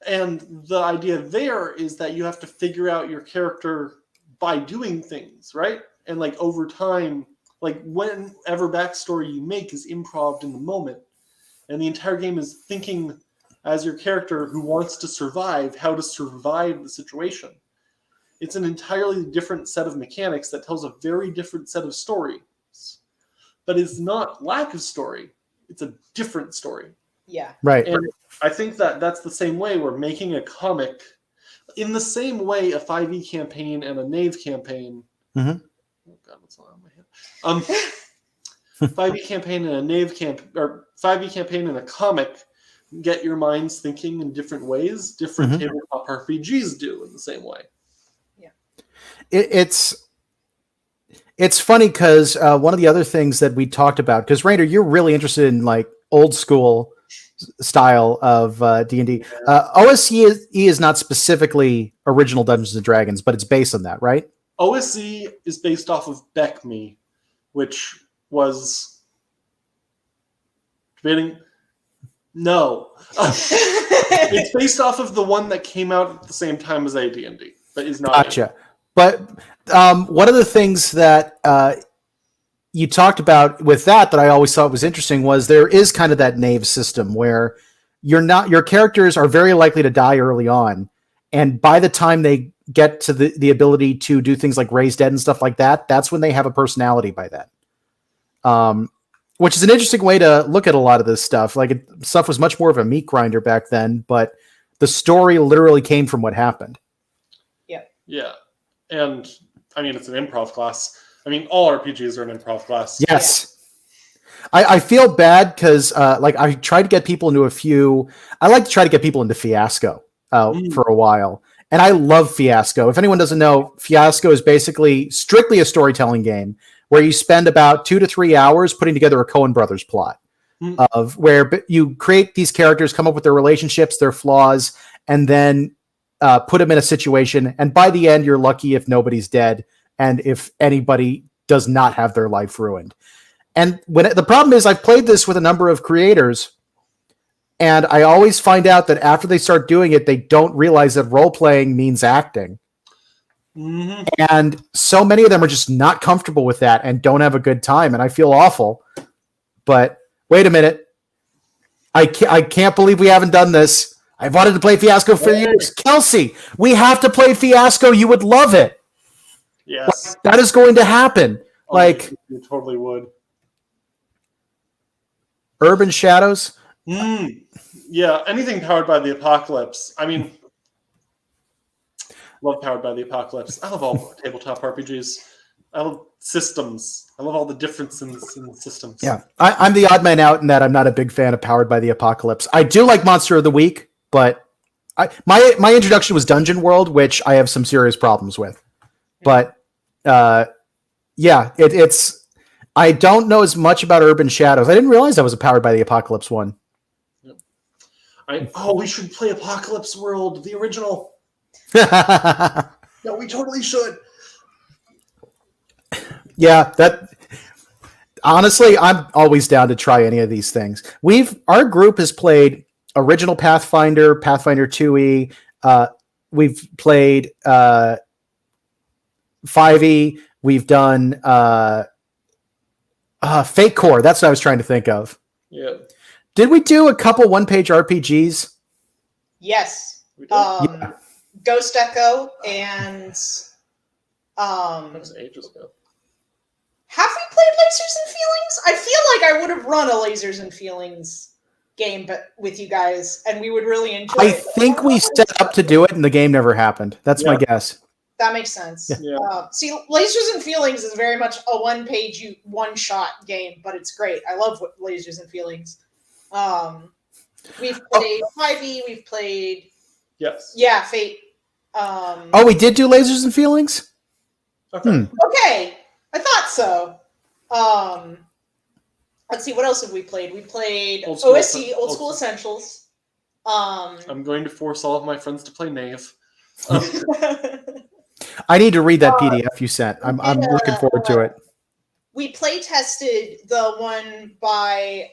And the idea there is that you have to figure out your character by doing things, right? And over time, whenever backstory you make is improv in the moment. And the entire game is thinking as your character who wants to survive, how to survive the situation. It's an entirely different set of mechanics that tells a very different set of stories. But it's not lack of story. It's a different story. Yeah. Right. And I think that that's the same way we're making a comic. In the same way, a 5e campaign and a Knave campaign. Mm-hmm. Oh God, what's on my head? 5e campaign and a Knave or 5e campaign and a comic get your minds thinking in different ways. Different tabletop RPGs do in the same way. Yeah. It's funny because one of the other things that we talked about, because Rainer, you're really interested in old school style of D&D. OSE is not specifically original Dungeons and Dragons, but it's based on that, right? OSE is based off of BECME, which was debating. No, it's based off of the one that came out at the same time as AD&D, but is not. Gotcha. But one of the things that you talked about with that I always thought was interesting was there is kind of that Knave system where your characters are very likely to die early on, and by the time they get to the ability to do things like raise dead and stuff like that, that's when they have a personality by then. Which is an interesting way to look at a lot of this stuff. Stuff was much more of a meat grinder back then, but the story literally came from what happened. Yeah. Yeah. And I mean, it's an improv class. I mean, all RPGs are an improv class. Yes. Yeah. I feel bad because I tried to get people into I like to try to get people into Fiasco for a while. And I love Fiasco. If anyone doesn't know, Fiasco is basically strictly a storytelling game where you spend about 2 to 3 hours putting together a Coen Brothers plot of where you create these characters, come up with their relationships, their flaws, and then put them in a situation. And by the end, you're lucky if nobody's dead and if anybody does not have their life ruined. And the problem is I've played this with a number of creators, and I always find out that after they start doing it, they don't realize that role-playing means acting. Mm-hmm. And so many of them are just not comfortable with that and don't have a good time. And I feel awful. But wait a minute. I can't believe we haven't done this. I've wanted to play Fiasco for years. Kelsey, we have to play Fiasco. You would love it. Yes. That is going to happen. You totally would. Urban Shadows. Yeah, anything powered by the apocalypse. I mean, love Powered by the Apocalypse. I love all tabletop RPGs. I love systems. I love all the differences in systems. Yeah, I'm the odd man out in that I'm not a big fan of Powered by the Apocalypse. I do like Monster of the Week, but my introduction was Dungeon World, which I have some serious problems with. But it's I don't know as much about Urban Shadows. I didn't realize that was powered by the Apocalypse one. We should play Apocalypse World, the original. No, we totally should. Yeah, honestly, I'm always down to try any of these things. Our group has played original Pathfinder, Pathfinder 2e. We've played 5e. We've done Fate Core. That's what I was trying to think of. Yeah. Did we do a couple one-page RPGs? Yes. We did. Ghost Echo and That was ages ago. have we played Lasers and Feelings? I feel like I would have run a Lasers and Feelings game with you guys, and we would really enjoy it. I think we set up to do it, and the game never happened. That's my guess. That makes sense. Yeah. See, Lasers and Feelings is very much a one-page, one-shot game, but it's great. I love Lasers and Feelings. We've played 5e. We've played Fate. We did do Lasers and Feelings? Okay. Okay, I thought so. Let's see, what else have we played? We played OSE, Old School Essentials. I'm going to force all of my friends to play Knave. I need to read that PDF you sent. I'm looking forward to it. We play tested the one by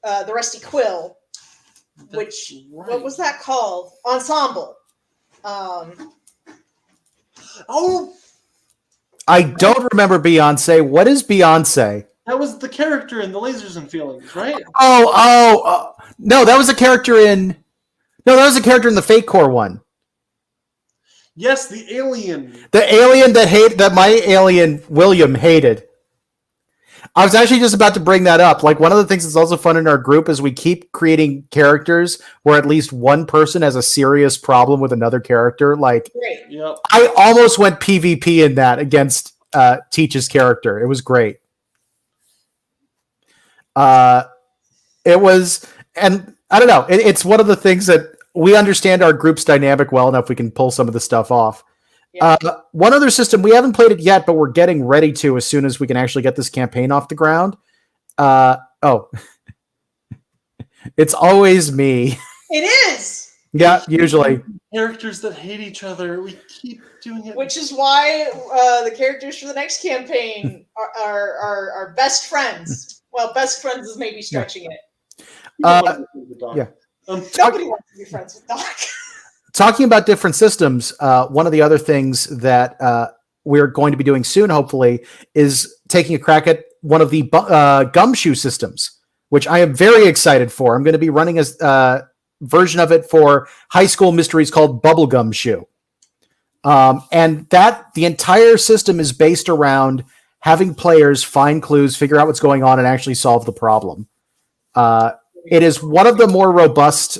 the Rusty Quill, what was that called? Ensemble. I don't remember Beyonce. What is Beyonce? That was the character in the Lasers and Feelings, right? No, that was a character in. No, that was a character in the Fate Core one. Yes, the alien. The alien that my alien William hated. I was actually just about to bring that up. Like, one of the things that's also fun in our group is we keep creating characters where at least one person has a serious problem with another character. Like, Yep. I almost went PvP in that against Teach's character. It was great. It was, and I don't know. It's one of the things that we understand our group's dynamic well enough. We can pull some of the stuff off. Yeah. One other system, we haven't played it yet, but we're getting ready to as soon as we can actually get this campaign off the ground. It's always me. It is. Yeah, usually. Characters that hate each other. We keep doing it. Which is why the characters for the next campaign are best friends. Well, best friends is maybe stretching it. Yeah. Nobody wants to be friends with Doc. Talking about different systems, one of the other things that we're going to be doing soon, hopefully, is taking a crack at one of the gumshoe systems, which I am very excited for. I'm going to be running a version of it for High School Mysteries called Bubblegum Shoe. And the entire system is based around having players find clues, figure out what's going on, and actually solve the problem. It is one of the more robust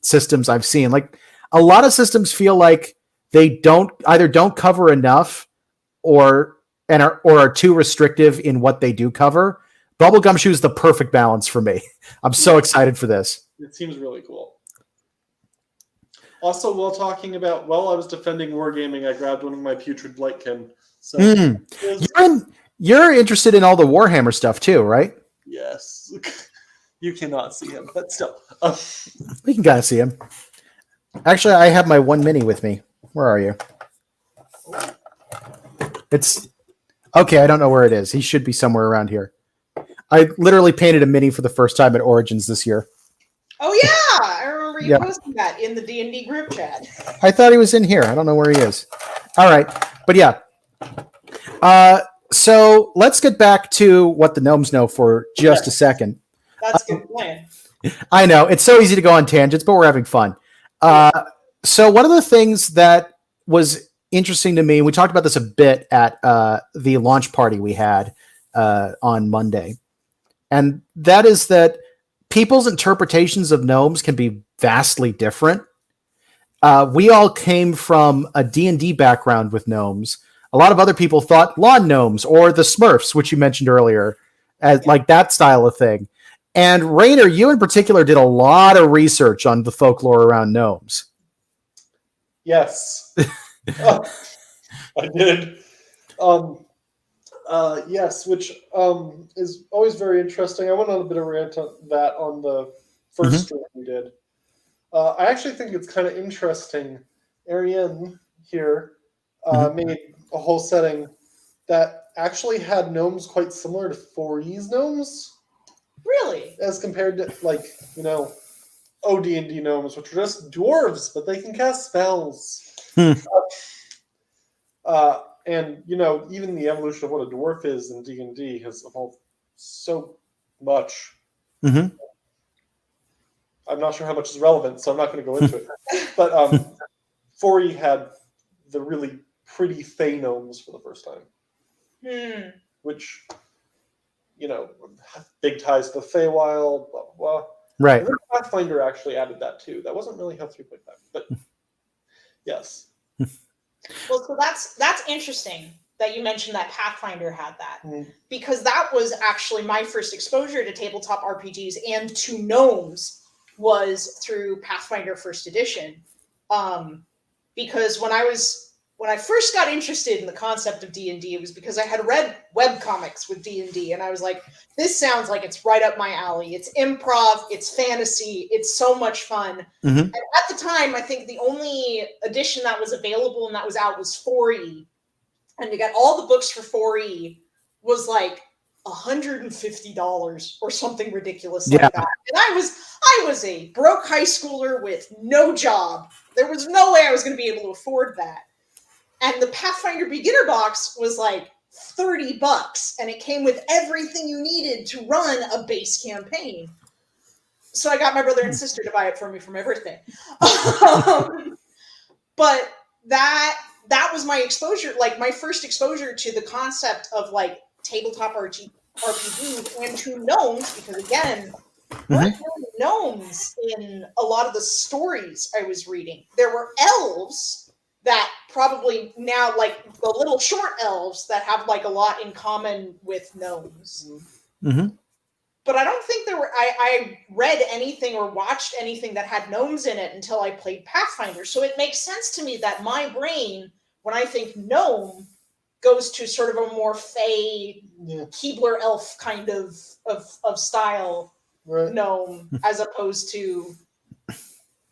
systems I've seen. Like, a lot of systems feel like they don't cover enough or are too restrictive in what they do cover. Bubblegum Shoe is the perfect balance for me. I'm so excited for this. It seems really cool. Also, while I was defending Wargaming, I grabbed one of my Putrid Blightkin. So you're interested in all the Warhammer stuff too, right? Yes. You cannot see him, but still. We can kind of see him. Actually, I have my 1 mini with me. Where are you? It's okay. I don't know where it is. He should be somewhere around here. I literally painted a mini for the first time at Origins this year. Oh yeah, I remember you posting that in the D&D group chat. I thought he was in here. I don't know where he is. All right, but yeah. So let's get back to what the gnomes know for just a second. That's a good plan. I know. It's so easy to go on tangents, but we're having fun. So one of the things that was interesting to me, we talked about this a bit at the launch party we had on Monday, and that is that people's interpretations of gnomes can be vastly different. We all came from a D&D background with gnomes. A lot of other people thought lawn gnomes or the Smurfs, which you mentioned earlier, as like that style of thing. And Rainer, you in particular did a lot of research on the folklore around gnomes. Yes. I did. Yes, which is always very interesting. I went on a bit of a rant on that on the first stream we did. I actually think it's kind of interesting. Erienne here made a whole setting that actually had gnomes quite similar to 4E's gnomes. Really? As compared to, like, OD&D gnomes, which are just dwarves, but they can cast spells. And, even the evolution of what a dwarf is in D&D has evolved so much. I'm not sure how much is relevant, so I'm not going to go into it. But 4E had the really pretty Fey gnomes for the first time. Which, big ties to the Feywild, blah, blah, blah. Right. And then Pathfinder actually added that too. That wasn't really how 3.5, but yes. Well, so that's interesting that you mentioned that Pathfinder had that, because that was actually my first exposure to tabletop RPGs and to gnomes was through Pathfinder First Edition. Because when I first got interested in the concept of D&D, it was because I had read webcomics with D&D, and I was like, this sounds like it's right up my alley. It's improv, it's fantasy, it's so much fun. And at the time, I think the only edition that was available and that was out was 4E. And to get all the books for 4E was like $150 or something ridiculous like that. And I was a broke high schooler with no job. There was no way I was going to be able to afford that. And the Pathfinder beginner box was like $30, and it came with everything you needed to run a base campaign. So I got my brother and sister to buy it for me for my birthday. But that was my exposure, like my first exposure to the concept of like tabletop RPGs and to gnomes, because again, there weren't really gnomes in a lot of the stories I was reading. There were elves that probably now, like the little short elves that have like a lot in common with gnomes. But I don't think I read anything or watched anything that had gnomes in it until I played Pathfinder. So it makes sense to me that my brain, when I think gnome, goes to sort of a more Fey, Keebler elf kind of style gnome, as opposed to,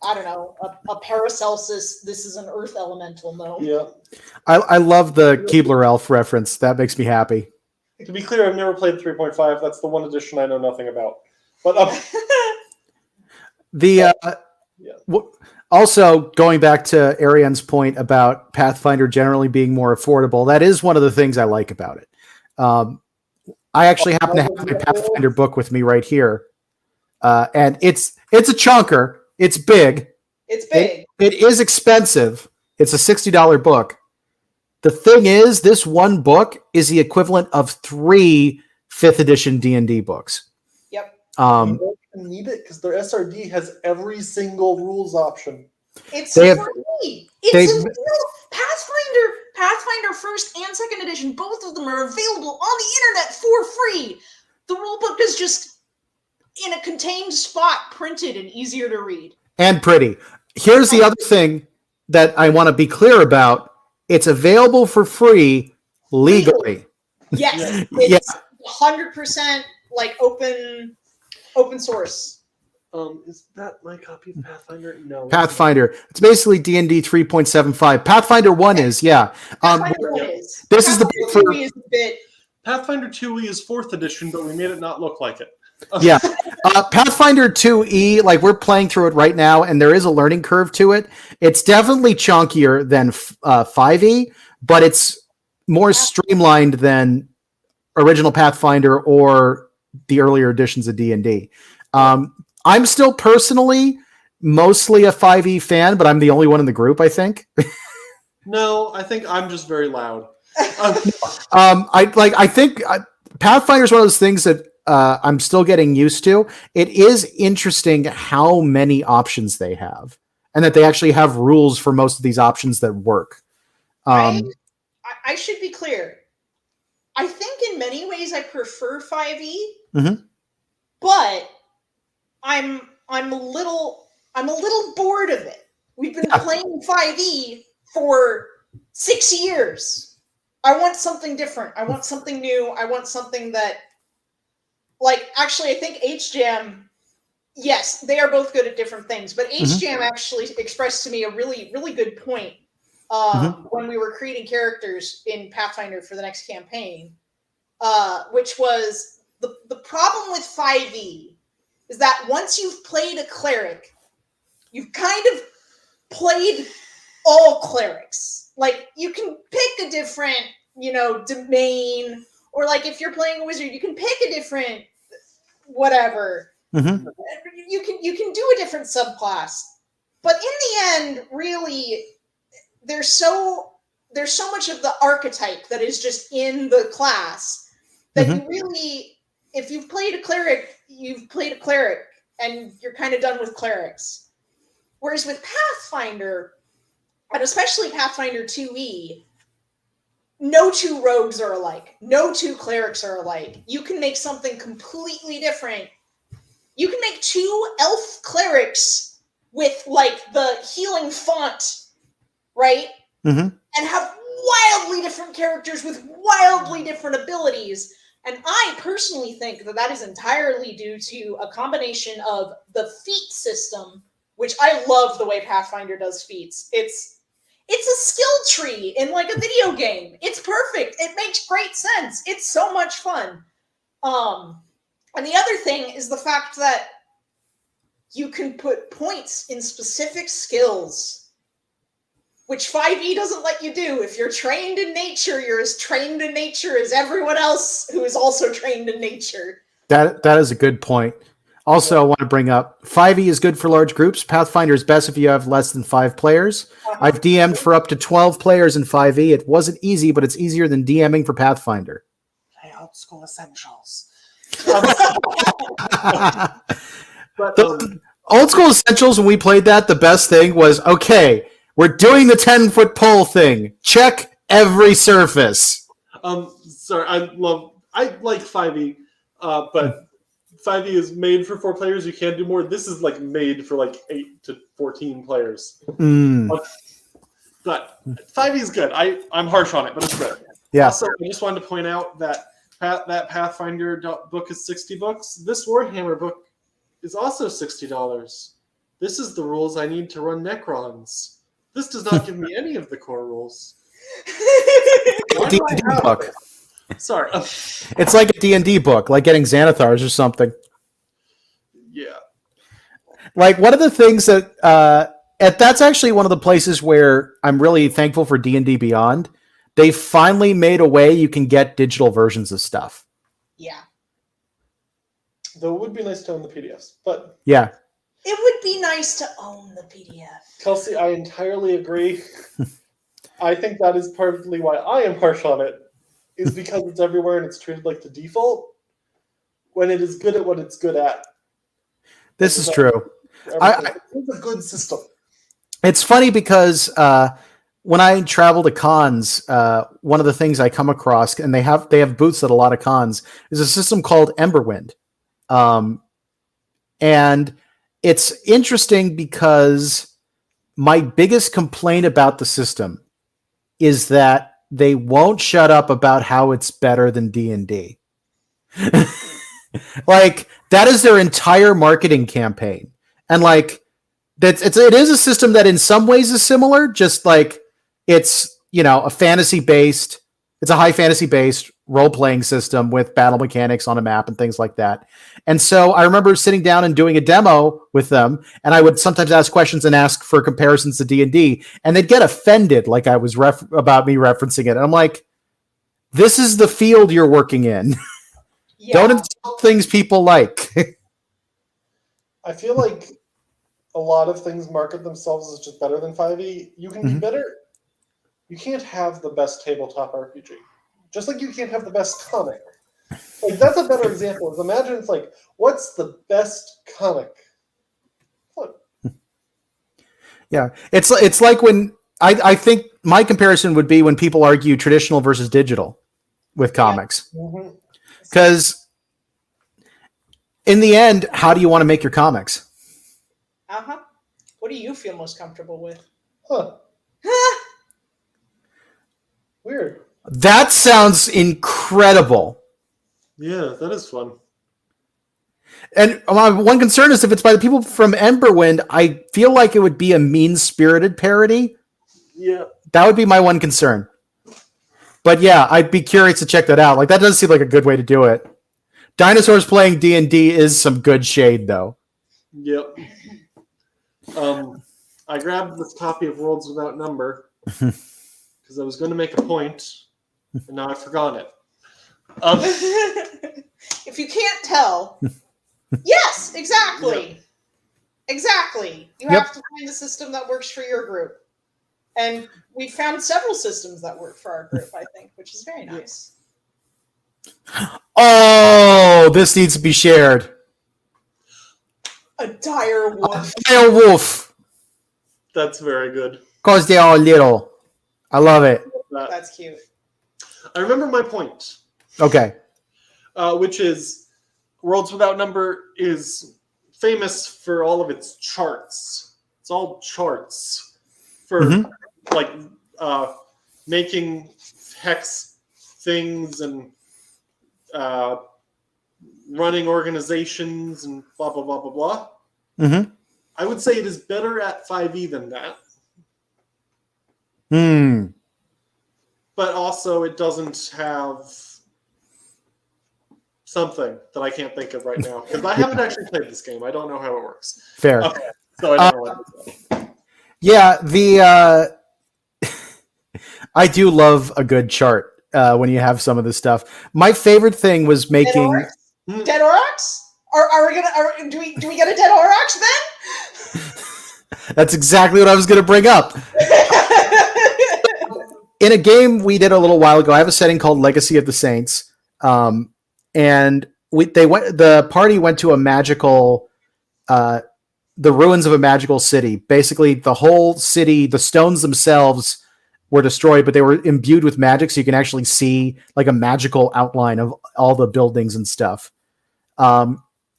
I don't know, a Paracelsus, this is an earth elemental gnome. Yeah. I love the Keebler elf reference. That makes me happy. To be clear, I've never played 3.5. That's the one edition I know nothing about. But also, going back to Ariane's point about Pathfinder generally being more affordable, that is one of the things I like about it. I actually happen to have my Pathfinder book with me right here. And it's a chunker. It's big. It's big. It is expensive. It's a $60 book. The thing is, this one book is the equivalent of 3 5th edition D&D books. Yep. You don't need it because their SRD has every single rules option. It's super neat. Pathfinder First and Second Edition, both of them are available on the internet for free. The rulebook is just in a contained spot, printed and easier to read. And pretty. Here's the other thing that I want to be clear about. It's available for free legally. Yes. It's 100% like open source. Is that my copy of Pathfinder? No. Pathfinder. It's basically D&D 3.75. Pathfinder 1 is, yeah. Pathfinder 1 is. This is the book for... is a bit... Pathfinder 2E is 4th edition, but we made it not look like it. Yeah. Pathfinder 2E, like we're playing through it right now, and there is a learning curve to it. It's definitely chunkier than 5E, but it's more streamlined than original Pathfinder or the earlier editions of D&D. I'm still personally mostly a 5E fan, but I'm the only one in the group, I think. No, I think I'm just very loud. I think Pathfinder is one of those things that I'm still getting used to. It is interesting how many options they have, and that they actually have rules for most of these options that work. I should be clear. I think in many ways I prefer 5e, but I'm a little bored of it. We've been playing 5e for 6 years. I want something different. I want something new. I want something that, like, actually, I think HJam, yes, they are both good at different things, but HJam actually expressed to me a really, really good point when we were creating characters in Pathfinder for the next campaign, which was the problem with 5e is that once you've played a cleric, you've kind of played all clerics. Like, you can pick a different, domain, or like if you're playing a wizard, you can pick a different whatever. Mm-hmm. You can do a different subclass. But in the end, really, there's so much of the archetype that is just in the class that you really, if you've played a cleric, you've played a cleric, and you're kind of done with clerics. Whereas with Pathfinder, and especially Pathfinder 2e, no two rogues are alike. No two clerics are alike. You can make something completely different. You can make 2 elf clerics with, like, the healing font, right? Mm-hmm. And have wildly different characters with wildly different abilities. And I personally think that is entirely due to a combination of the feat system, which I love the way Pathfinder does feats. It's a skill tree in, like, a video game. It's perfect. It makes great sense. It's so much fun. And the other thing is the fact that you can put points in specific skills, which 5e doesn't let you do. If you're trained in nature, you're as trained in nature as everyone else who is also trained in nature. That is a good point. Also, I want to bring up 5e is good for large groups. Pathfinder is best if you have less than 5 players. I've DM'd for up to 12 players in 5e. It wasn't easy, but it's easier than DMing for Pathfinder. Play Old School Essentials. But Old School Essentials, when we played that, the best thing was, okay, we're doing the 10-foot pole thing. Check every surface. sorry, I like 5e, but 5e is made for 4 players. You can't do more. This is, like, made for, like, 8 to 14 players. But 5e is good. I'm harsh on it, but it's good. Yeah. Also, I just wanted to point out that that Pathfinder book is $60. This Warhammer book is also $60. This is the rules I need to run Necrons. This does not give me any of the core rules. Why do I D&D have book. this? Sorry. It's like a D&D book, like getting Xanathars or something. Yeah. Like, one of the things that that's actually one of the places where I'm really thankful for D&D Beyond. They finally made a way you can get digital versions of stuff. Yeah. Though it would be nice to own the PDFs. But Yeah. It would be nice to own the PDF. Kelsey, I entirely agree. I think that is partly why I am harsh on it, is because it's everywhere and it's treated like the default, when it is good at what it's good at. This is true. It's a good system. It's funny because when I travel to cons, one of the things I come across, and they have booths at a lot of cons, is a system called Emberwind. And it's interesting because my biggest complaint about the system is that they won't shut up about how it's better than D&D. Like, that is their entire marketing campaign. And, like, it is a system that in some ways is similar, just like it's, a fantasy-based, it's a high fantasy-based role-playing system with battle mechanics on a map and things like that. And so I remember sitting down and doing a demo with them, and I would sometimes ask questions and ask for comparisons to D&D, and they'd get offended, like I was about me referencing it. And I'm like, this is the field you're working in. Yeah. Don't insult things people like. I feel like a lot of things market themselves as just better than 5e. You can be better. You can't have the best tabletop RPG. Just like you can't have the best comic. Like, that's a better example. Is imagine it's like, what's the best comic? What? Yeah. It's like when I think my comparison would be when people argue traditional versus digital with comics. Because in the end, how do you want to make your comics? What do you feel most comfortable with? Huh. Weird. That sounds incredible. Yeah, that is fun. And my one concern is if it's by the people from Emberwind, I feel like it would be a mean-spirited parody. Yeah. That would be my one concern. But yeah, I'd be curious to check that out. Like, that does seem like a good way to do it. Dinosaurs playing D&D is some good shade, though. Yep. I grabbed this copy of Worlds Without Number because I was going to make a point, and now I've forgotten it. If you can't tell, yes, exactly. Yep. Exactly. You Yep. have to find the system that works for your group. And we found several systems that work for our group, I think, which is very nice. Oh, this needs to be shared. A dire wolf. A wolf. That's very good. Because they are little. I love it. That's cute. I remember my point, Okay. which is Worlds Without Number is famous for all of its charts. It's all charts for like making hex things and running organizations and blah blah blah blah blah. Mm-hmm. I would say it is better at 5e than that, but also it doesn't have something that I can't think of right now because I haven't actually played this game. I don't know how it works. Fair. Okay, so I don't know what to say. Yeah, the I do love a good chart when you have some of this stuff. My favorite thing was making Dead Aurochs? Are we gonna? Do we get a Dead Aurochs then? That's exactly what I was going to bring up. In a game we did a little while ago, I have a setting called Legacy of the Saints, and the party went to a magical, the ruins of a magical city. Basically, the whole city, the stones themselves were destroyed, but they were imbued with magic, so you can actually see like a magical outline of all the buildings and stuff.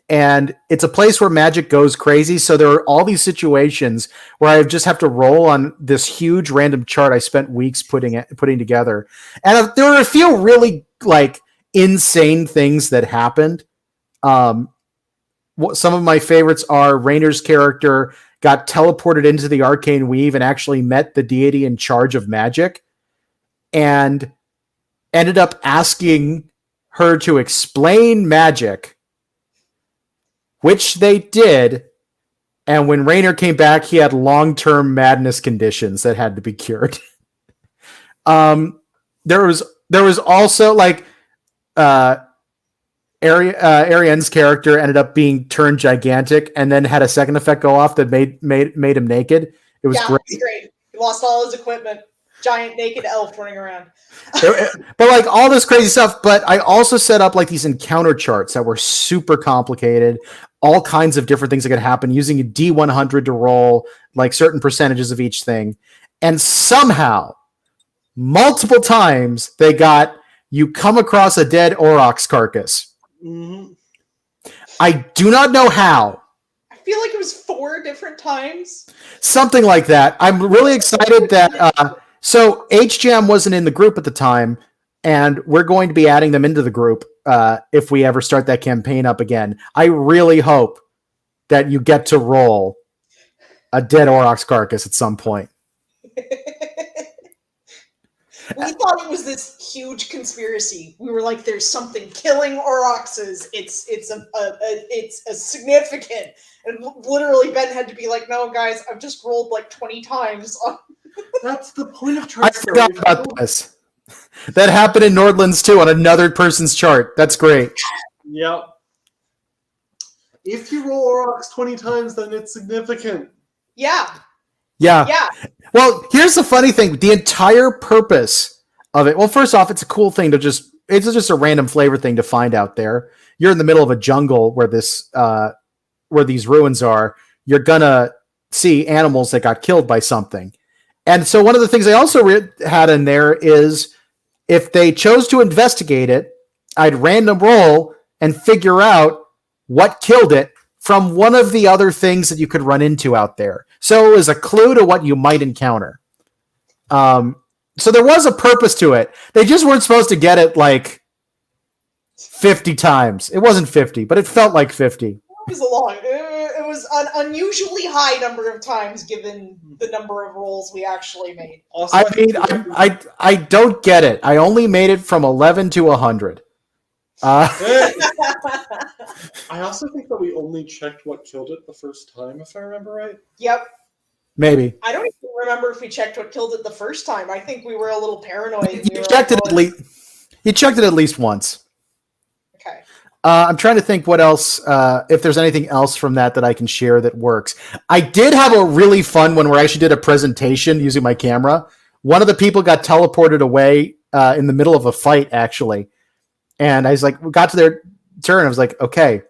And it's a place where magic goes crazy. So there are all these situations where I just have to roll on this huge random chart I spent weeks putting together. And there were a few really like insane things that happened. Some of my favorites are Rainer's character got teleported into the Arcane Weave and actually met the deity in charge of magic and ended up asking her to explain magic, which they did. And when Rainer came back, he had long-term madness conditions that had to be cured. There was also like Erienne's character ended up being turned gigantic and then had a second effect go off that made him naked. It was great. It's great. He lost all his equipment. Giant naked elf running around. But like all this crazy stuff. But I also set up like these encounter charts that were super complicated. All kinds of different things that could happen using a D100 to roll like certain percentages of each thing. And somehow, multiple times, you come across a dead Aurochs carcass. Mm-hmm. I do not know how. I feel like it was 4 different times. Something like that. I'm really excited that... so HJam wasn't in the group at the time, and we're going to be adding them into the group if we ever start that campaign up again. I really hope that you get to roll a dead Aurochs carcass at some point. We thought it was this huge conspiracy. We were like, "There's something killing Aurochses. It's a significant." And literally, Ben had to be like, "No, guys, I've just rolled like 20 times." That's the point of I chart. forgot about this. That happened in Nordlands too on another person's chart. That's great. Yep. If you roll Aurochs 20 times, then it's significant. Yeah. Yeah. Yeah. Well, here's the funny thing. The entire purpose of it. Well, first off, it's a cool thing it's just a random flavor thing to find out there. You're in the middle of a jungle where where these ruins are. You're gonna see animals that got killed by something. And so one of the things I also had in there is if they chose to investigate it, I'd random roll and figure out what killed it from one of the other things that you could run into out there. So it was a clue to what you might encounter. So there was a purpose to it. They just weren't supposed to get it like 50 times. It wasn't 50, but it felt like 50. It was it was an unusually high number of times given the number of rolls we actually made. Also, I mean, I don't get it. I only made it from 11 to 100. I also think that we only checked what killed it the first time, if I remember right. Yep. Maybe. I don't even remember if we checked what killed it the first time. I think we were a little paranoid. You checked it at least. You checked it at least once. Okay. I'm trying to think what else, if there's anything else from that I can share that works. I did have a really fun one where I actually did a presentation using my camera. One of the people got teleported away in the middle of a fight, actually. And I was like, we got to their turn. I was like, okay,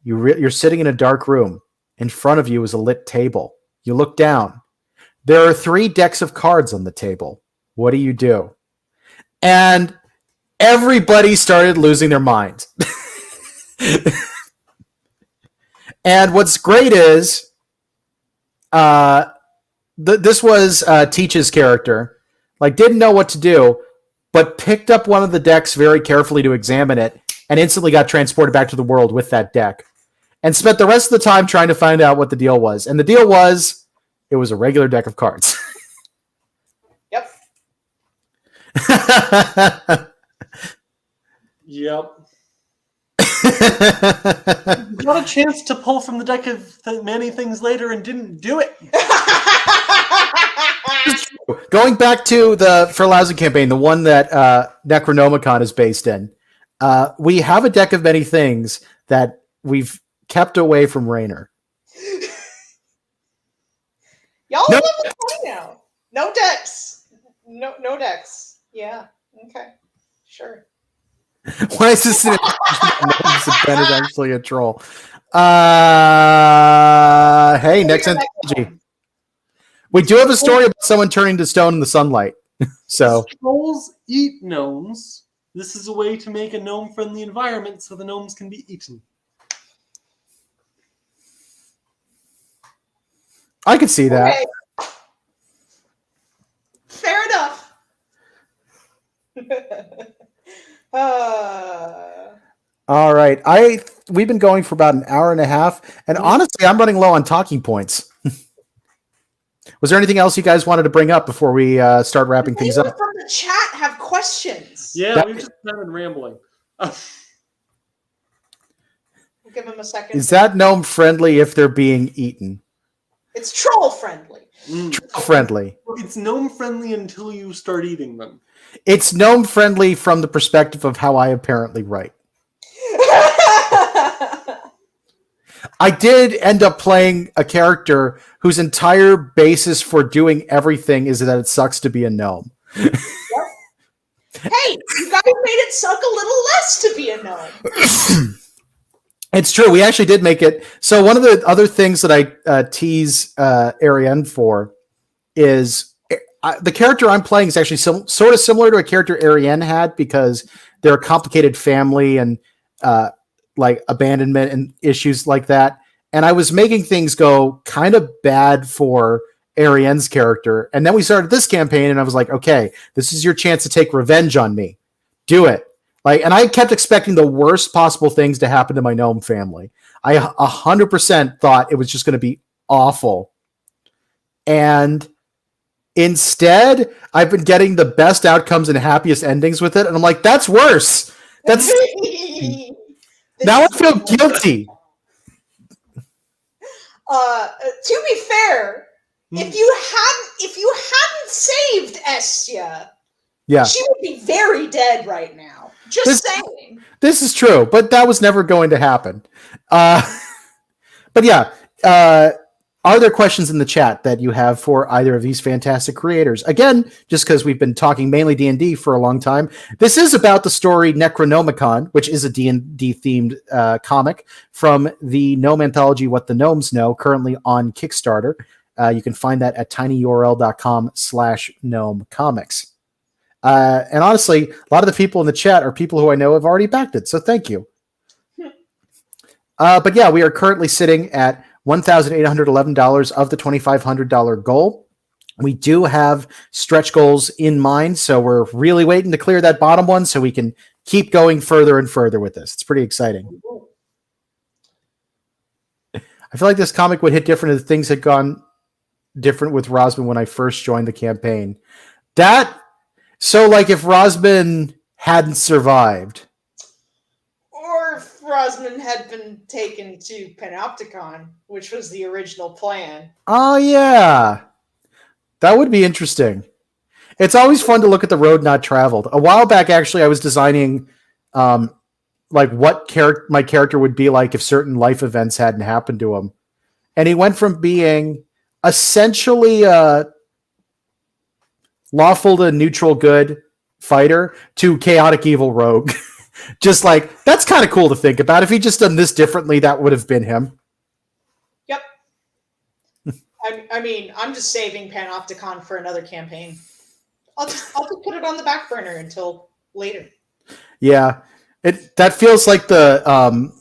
you're sitting in a dark room. In front of you is a lit table. You look down. There are 3 decks of cards on the table. What do? And everybody started losing their minds. And what's great is this was Teach's character. Like, didn't know what to do, but picked up one of the decks very carefully to examine it and instantly got transported back to the world with that deck and spent the rest of the time trying to find out what the deal was. And the deal was, it was a regular deck of cards. Yep. Yep. Got a chance to pull from the deck of many things later and didn't do it. Going back to the Ferlausen campaign, the one that Necro-Gnome-Icon is based in, we have a deck of many things that we've kept away from Raynor. Y'all are level 20 now. No decks. No decks. Yeah. Okay. Sure. Why is this Ben is actually a troll? Hey, next anthology. We do have a story about someone turning to stone in the sunlight. So Trolls eat gnomes. This is a way to make a gnome-friendly environment so the gnomes can be eaten. I could see that. Okay. Fair enough. All right. We've been going for about an hour and a half, and honestly, I'm running low on talking points. Was there anything else you guys wanted to bring up before we start wrapping things up? From the chat have questions. Yeah, we've just been rambling. We'll give them a second. Is that gnome friendly if they're being eaten? It's troll friendly. Troll friendly. It's gnome friendly until you start eating them. It's gnome friendly from the perspective of how I apparently write. I did end up playing a character whose entire basis for doing everything is that it sucks to be a gnome. Yep. Hey, you guys made it suck a little less to be a gnome. It's true. We actually did make it. So one of the other things that I tease Erienne for is the character I'm playing is actually sort of similar to a character Erienne had because they're a complicated family and like abandonment and issues like that. And I was making things go kind of bad for Erienne's character. And then we started this campaign and I was like, okay, this is your chance to take revenge on me. Do it. And I kept expecting the worst possible things to happen to my gnome family. I 100% thought it was just going to be awful. And instead, I've been getting the best outcomes and happiest endings with it. And I'm like, that's worse. Now I feel guilty. To be fair, if you hadn't saved Estia, she would be very dead right now. Just saying. This is true, but that was never going to happen. But yeah, are there questions in the chat that you have for either of these fantastic creators? Again, just because we've been talking mainly D&D for a long time, this is about the story Necro-Gnome-Icon, which is a D&D-themed comic from the Gnome anthology What the Gnomes Know, currently on KickStarter. You can find that at tinyurl.com/gnomecomics. And honestly, a lot of the people in the chat are people who I know have already backed it, so thank you. But yeah, we are currently sitting at $1,811 of the $2,500 goal. We do have stretch goals in mind, so we're really waiting to clear that bottom one so we can keep going further and further with this. It's pretty exciting. I feel like this comic would hit different if things had gone different with Rosman when I first joined the campaign. So like if Rosman hadn't survived. Or if Rosman had been taken to Panopticon, which was the original plan. Oh, yeah. That would be interesting. It's always fun to look at the road not traveled. A while back, actually, I was designing like what my character would be like if certain life events hadn't happened to him. And he went from being essentially a lawful to neutral good fighter to chaotic evil rogue. Just like, that's kind of cool to think about. If he just done this differently, that would have been him. Yep. I mean, I'm just saving Panopticon for another campaign. I'll just put it on the back burner until later. Yeah. That feels like the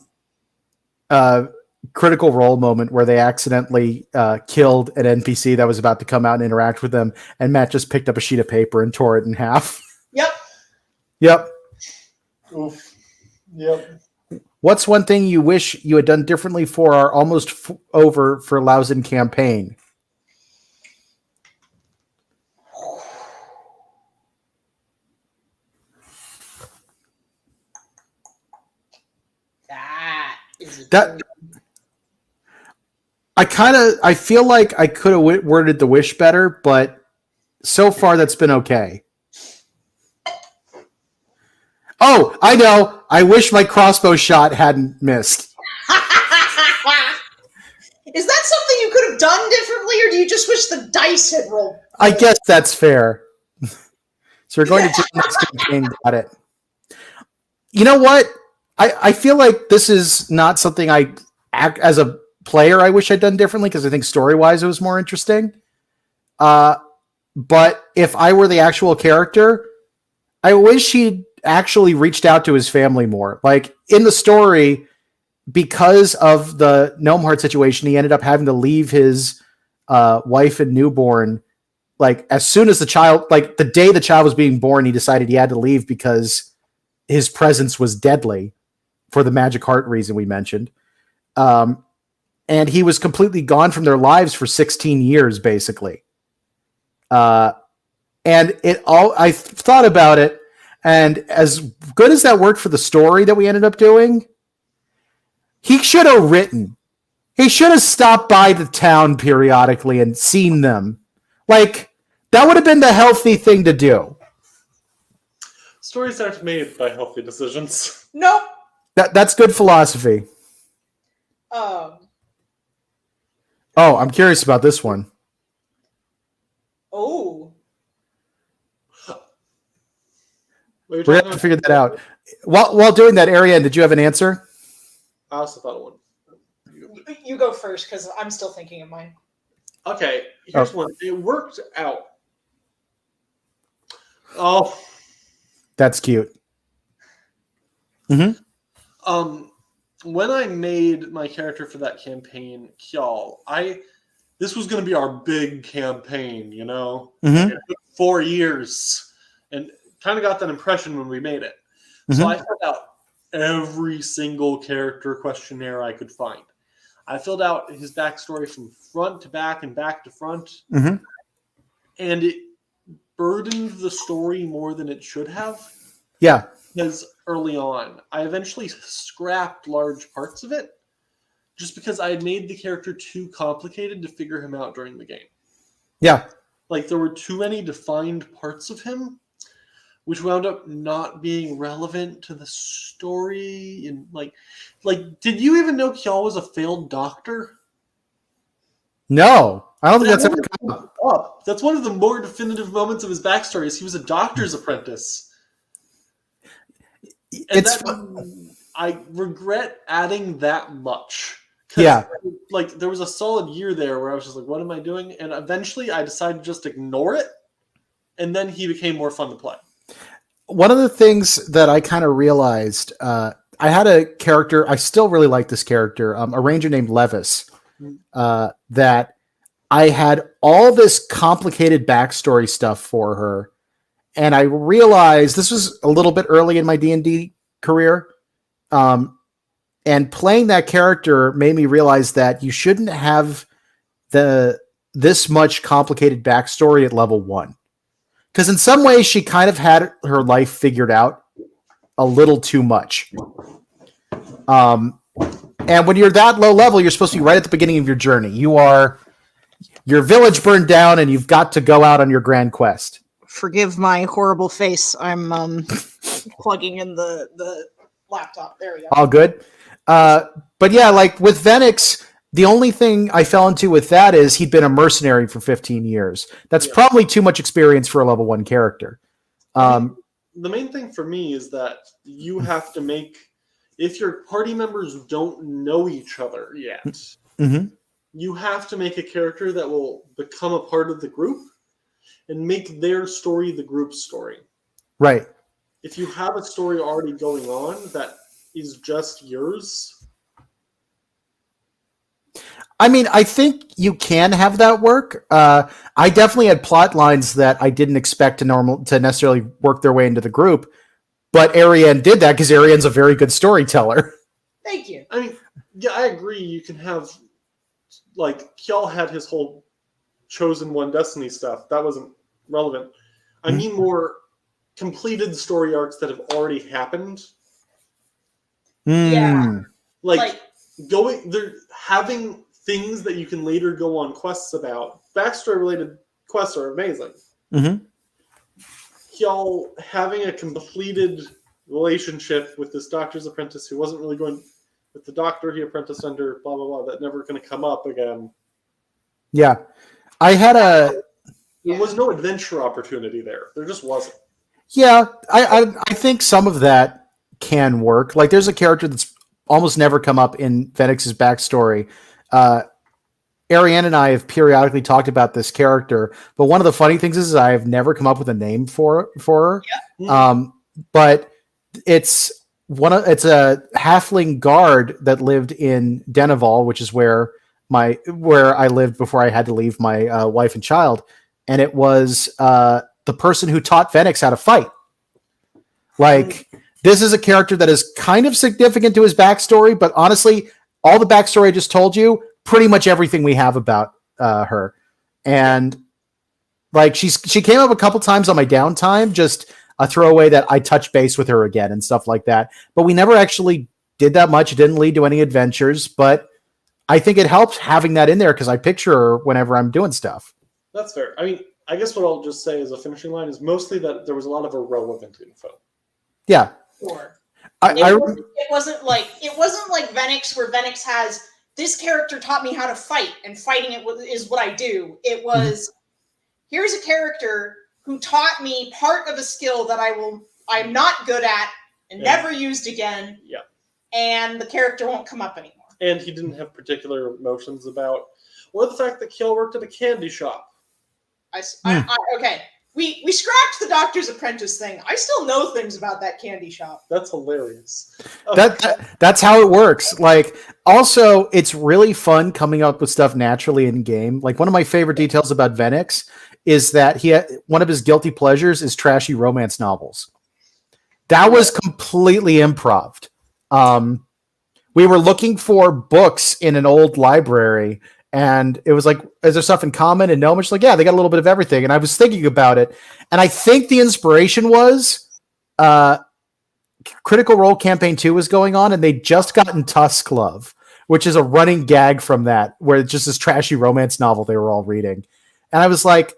Critical Role moment where they accidentally killed an NPC that was about to come out and interact with them, and Matt just picked up a sheet of paper and tore it in half. Yep. Yep. Oof. Yep. What's one thing you wish you had done differently for our almost over for Lausen campaign? I feel like I could have worded the wish better, but so far that's been okay. Oh, I know. I wish my crossbow shot hadn't missed. Is that something you could have done differently, or do you just wish the dice had rolled? I guess that's fair. So we're going to next campaign. Got it. You know what? I feel like this is not something as a player, I wish I'd done differently because I think story-wise it was more interesting. But if I were the actual character, I wish he'd actually reached out to his family more. Like in the story, because of the Gnome Heart situation, he ended up having to leave his wife and newborn. Like as soon as the day the child was being born, he decided he had to leave because his presence was deadly for the magic heart reason we mentioned. And he was completely gone from their lives for 16 years, basically. And I thought about it, and as good as that worked for the story that we ended up doing, he should have written. He should have stopped by the town periodically and seen them. Like, that would have been the healthy thing to do. Stories aren't made by healthy decisions. Nope. That's good philosophy. Oh, I'm curious about this one. Oh. We're going to have to figure that out. While doing that, Erienne, did you have an answer? I also thought of one. You go first, because I'm still thinking of mine. Okay, here's one. It worked out. Oh. That's cute. Mm-hmm. When I made my character for that campaign, Kjall, this was going to be our big campaign, you know? Mm-hmm. It took 4 years, and kind of got that impression when we made it. Mm-hmm. So I filled out every single character questionnaire I could find. I filled out his backstory from front to back and back to front, and it burdened the story more than it should have. Yeah. Because early on, I eventually scrapped large parts of it just because I had made the character too complicated to figure him out during the game. Yeah. Like, there were too many defined parts of him, which wound up not being relevant to the story. And like, did you even know Kjall was a failed doctor? No, I don't think that's ever come up. That's one of the more definitive moments of his backstory. Is he was a doctor's apprentice. And I regret adding that much. Yeah. Like, there was a solid year there where I was just like, what am I doing? And eventually I decided to just ignore it. And then he became more fun to play. One of the things that I kind of realized, had a character. I still really like this character, a ranger named Levis, that I had all this complicated backstory stuff for her. And I realized this was a little bit early in my D&D career. And playing that character made me realize that you shouldn't have this much complicated backstory at level 1. Because in some ways she kind of had her life figured out a little too much. And when you're that low level, you're supposed to be right at the beginning of your journey. Your village burned down and you've got to go out on your grand quest. Forgive my horrible face. I'm plugging in the laptop. There we go. All good. But yeah, like with Venix, the only thing I fell into with that is he'd been a mercenary for 15 years. That's probably too much experience for a level 1 character. The main thing for me is that you have to make, if your party members don't know each other yet, you have to make a character that will become a part of the group and make their story the group's story. Right. If you have a story already going on that is just yours. I mean, I think you can have that work. I definitely had plot lines that I didn't expect to necessarily work their way into the group, but Erienne did that because Ariane's a very good storyteller. Thank you. I mean, yeah, I agree. You can have, like, Kjell had his whole Chosen One Destiny stuff. That wasn't relevant. I mean more completed story arcs that have already happened. Yeah. Like having things that you can later go on quests about. Backstory related quests are amazing. Y'all having a completed relationship with this doctor's apprentice who wasn't really going with the doctor he apprenticed under, blah blah blah, that never going to come up again. Yeah. There was no adventure opportunity there. There just wasn't. Yeah, I think some of that can work. Like, there's a character that's almost never come up in Venix's backstory. Erienne and I have periodically talked about this character, but one of the funny things is I have never come up with a name for her. Yeah. But it's a halfling guard that lived in Denival, which is where I lived before I had to leave my wife and child, and it was the person who taught Venix how to fight. Like, this is a character that is kind of significant to his backstory, but honestly, all the backstory I just told you, pretty much everything we have about her. And like, she came up a couple times on my downtime, just a throwaway that I touch base with her again and stuff like that. But we never actually did that much. It didn't lead to any adventures, but I think it helps having that in there because I picture her whenever I'm doing stuff. That's fair. I mean, I guess what I'll just say as a finishing line is mostly that there was a lot of irrelevant info. Yeah. Sure. It wasn't like Venix, where Venix has, this character taught me how to fight, and fighting is what I do. It was, here's a character who taught me part of a skill that I'm not good at and never used again. Yeah. And the character won't come up anymore. And he didn't have particular emotions about, or the fact that Kjell worked at a candy shop. Okay. We scrapped the Doctor's Apprentice thing. I still know things about that candy shop. That's hilarious. That's how it works. Like, also, it's really fun coming up with stuff naturally in game. Like, one of my favorite details about Venix is that one of his guilty pleasures is trashy romance novels. That was completely improv. We were looking for books in an old library, and it was like, is there stuff in common? And Gnomish, like, yeah, they got a little bit of everything. And I was thinking about it, and I think the inspiration was Critical Role Campaign 2 was going on, and they'd just gotten Tusk Love, which is a running gag from that, where it's just this trashy romance novel they were all reading. And I was like,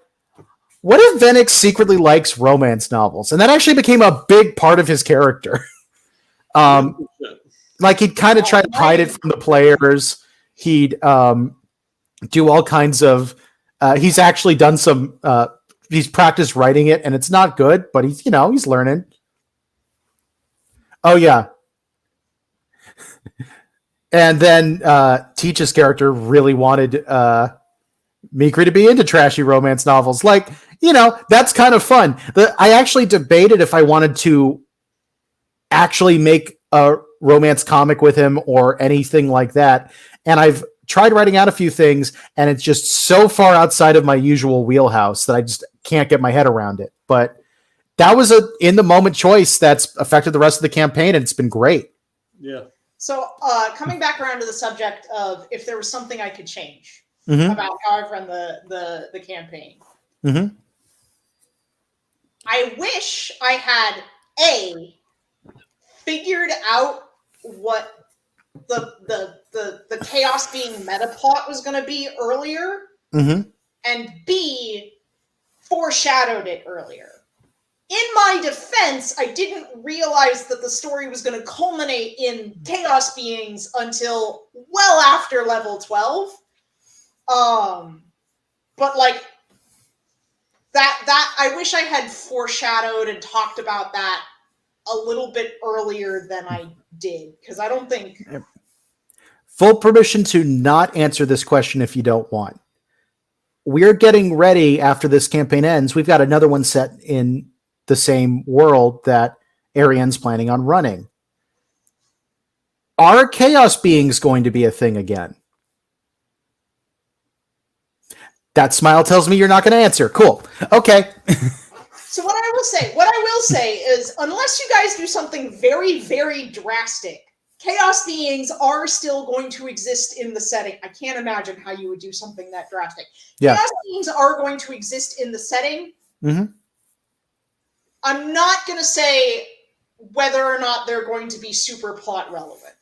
what if Venix secretly likes romance novels? And that actually became a big part of his character. Like, he'd kind of try to hide it from the players. He'd do all kinds of... he's actually done some... he's practiced writing it, and it's not good, but he's learning. Oh, yeah. And then Teach's character really wanted Mikri to be into trashy romance novels. Like, that's kind of fun. I actually debated if I wanted to actually make a romance comic with him or anything like that. And I've tried writing out a few things, and it's just so far outside of my usual wheelhouse that I just can't get my head around it. But that was a in the moment choice that's affected the rest of the campaign, and it's been great. Yeah. So coming back around to the subject of if there was something I could change Mhm. about how I've run the campaign. Mhm. I wish I had figured out what the chaos being meta plot was going to be earlier, Mhm. and B, foreshadowed it earlier. In my defense, I didn't realize that the story was going to culminate in chaos beings until well after level 12. But like that I wish I had foreshadowed and talked about that a little bit earlier than I did, because I don't think Full permission to not answer this question if you don't want. We're getting ready after this campaign ends. We've got another one set in the same world that Erienne's planning on running. Are chaos beings going to be a thing again? That smile tells me you're not going to answer. Cool. Okay. So what I will say is, unless you guys do something very, very drastic, chaos beings are still going to exist in the setting. I can't imagine how you would do something that drastic. Yeah. Chaos beings are going to exist in the setting. Mhm. I'm not going to say whether or not they're going to be super plot relevant.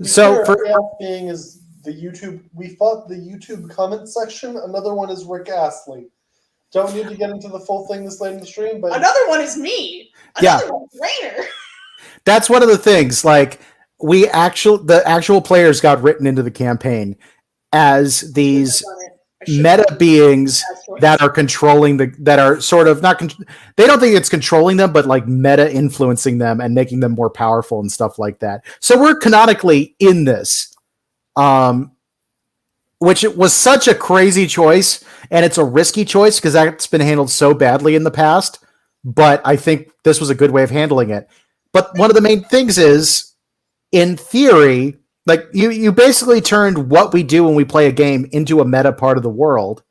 So for chaos being is the YouTube. We fought the YouTube comment section. Another one is Rick Astley. Don't need to get into the full thing this late in the stream, but Another one is me. Another one is Rainer. that's one of the things. Like the actual players got written into the campaign as these meta beings that are controlling that are sort of not. They don't think it's controlling them, but like meta influencing them and making them more powerful and stuff like that. So we're canonically in this, which it was such a crazy choice, and it's a risky choice because that's been handled so badly in the past. But I think this was a good way of handling it. But one of the main things is, in theory, like you basically turned what we do when we play a game into a meta part of the world.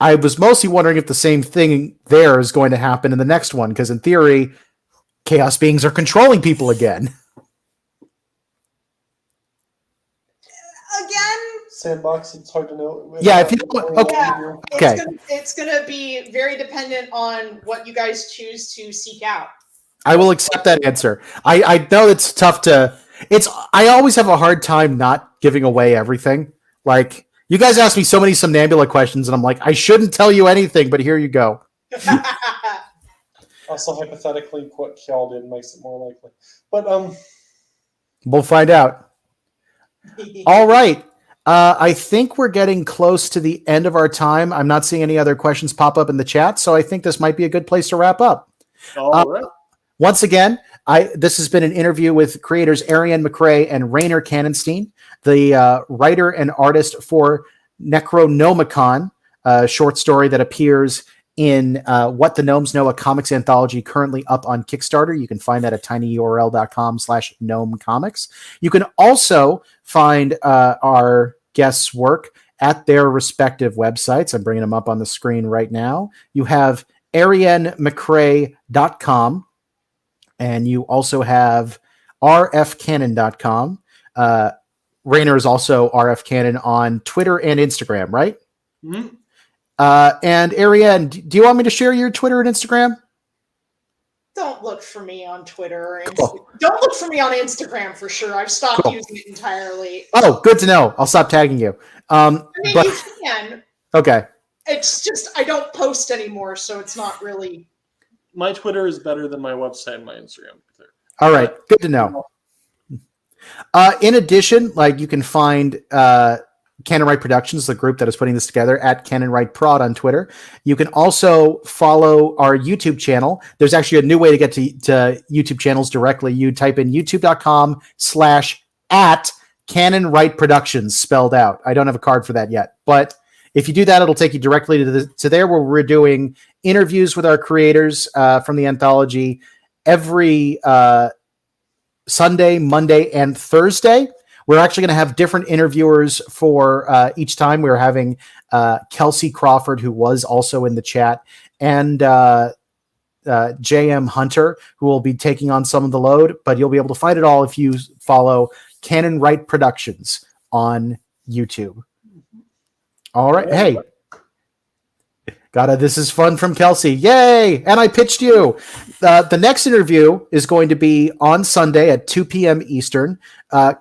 I was mostly wondering if the same thing there is going to happen in the next one, because in theory, chaos beings are controlling people again. Again, Sandbox, it's hard to know. Yeah, if you don't, okay. yeah, Okay. it's gonna be very dependent on what you guys choose to seek out. I will accept that answer. I know it's tough to. I always have a hard time not giving away everything. Like, you guys ask me so many Somnambula questions, and I'm like, I shouldn't tell you anything, but here you go. Also, hypothetically, what Kjell did makes it more likely. But We'll find out. All right. I think we're getting close to the end of our time. I'm not seeing any other questions pop up in the chat, so I think this might be a good place to wrap up. All right. Once again, this has been an interview with creators Erienne McCray and Rainer Kannenstine, the writer and artist for Necro-Gnome-Icon, a short story that appears in What the Gnomes Know, a comics anthology currently up on Kickstarter. You can find that at tinyurl.com/gnomecomics. You can also find our guests' work at their respective websites. I'm bringing them up on the screen right now. You have ariennemccray.com, and you also have rfcannon.com. Rainer is also rfcannon on Twitter and Instagram, right? Mm-hmm. And Erienne, do you want me to share your Twitter and Instagram? Don't look for me on Twitter. Or Cool. Don't look for me on Instagram for sure. I've stopped Cool. using it entirely. Oh, good to know. I'll stop tagging you. I mean, But you can. okay. It's just I don't post anymore, so it's not really. My Twitter is better than my website and my Instagram. All right. Good to know. In addition, like, you can find CanonWrite Productions, the group that is putting this together, at CanonWrite Prod on Twitter. You can also follow our YouTube channel. There's actually a new way to get to YouTube channels directly. You type in youtube.com/@CanonWrite Productions spelled out. I don't have a card for that yet, but if you do that, it'll take you directly to there, where we're doing interviews with our creators from the anthology every Sunday, Monday, and Thursday. We're actually going to have different interviewers for each time. We're having Kelsey Crawford, who was also in the chat, and JM Hunter, who will be taking on some of the load, but you'll be able to find it all if you follow CanonWrite Productions on YouTube. All right. Hey, this is fun from Kelsey. Yay. And I pitched you. The next interview is going to be on Sunday at 2 p.m. Eastern.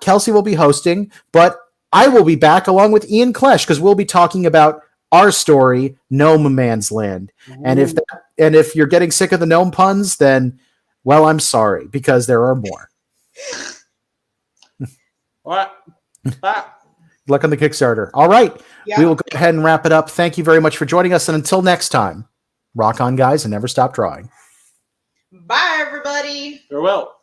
Kelsey will be hosting, but I will be back along with Ian Klesch because we'll be talking about our story, Gnome Man's Land. And if you're getting sick of the gnome puns, then, well, I'm sorry, because there are more. What? Good luck on the Kickstarter. All right. Yeah. We will go ahead and wrap it up. Thank you very much for joining us. And until next time, rock on, guys, and never stop drawing. Bye, everybody. Farewell.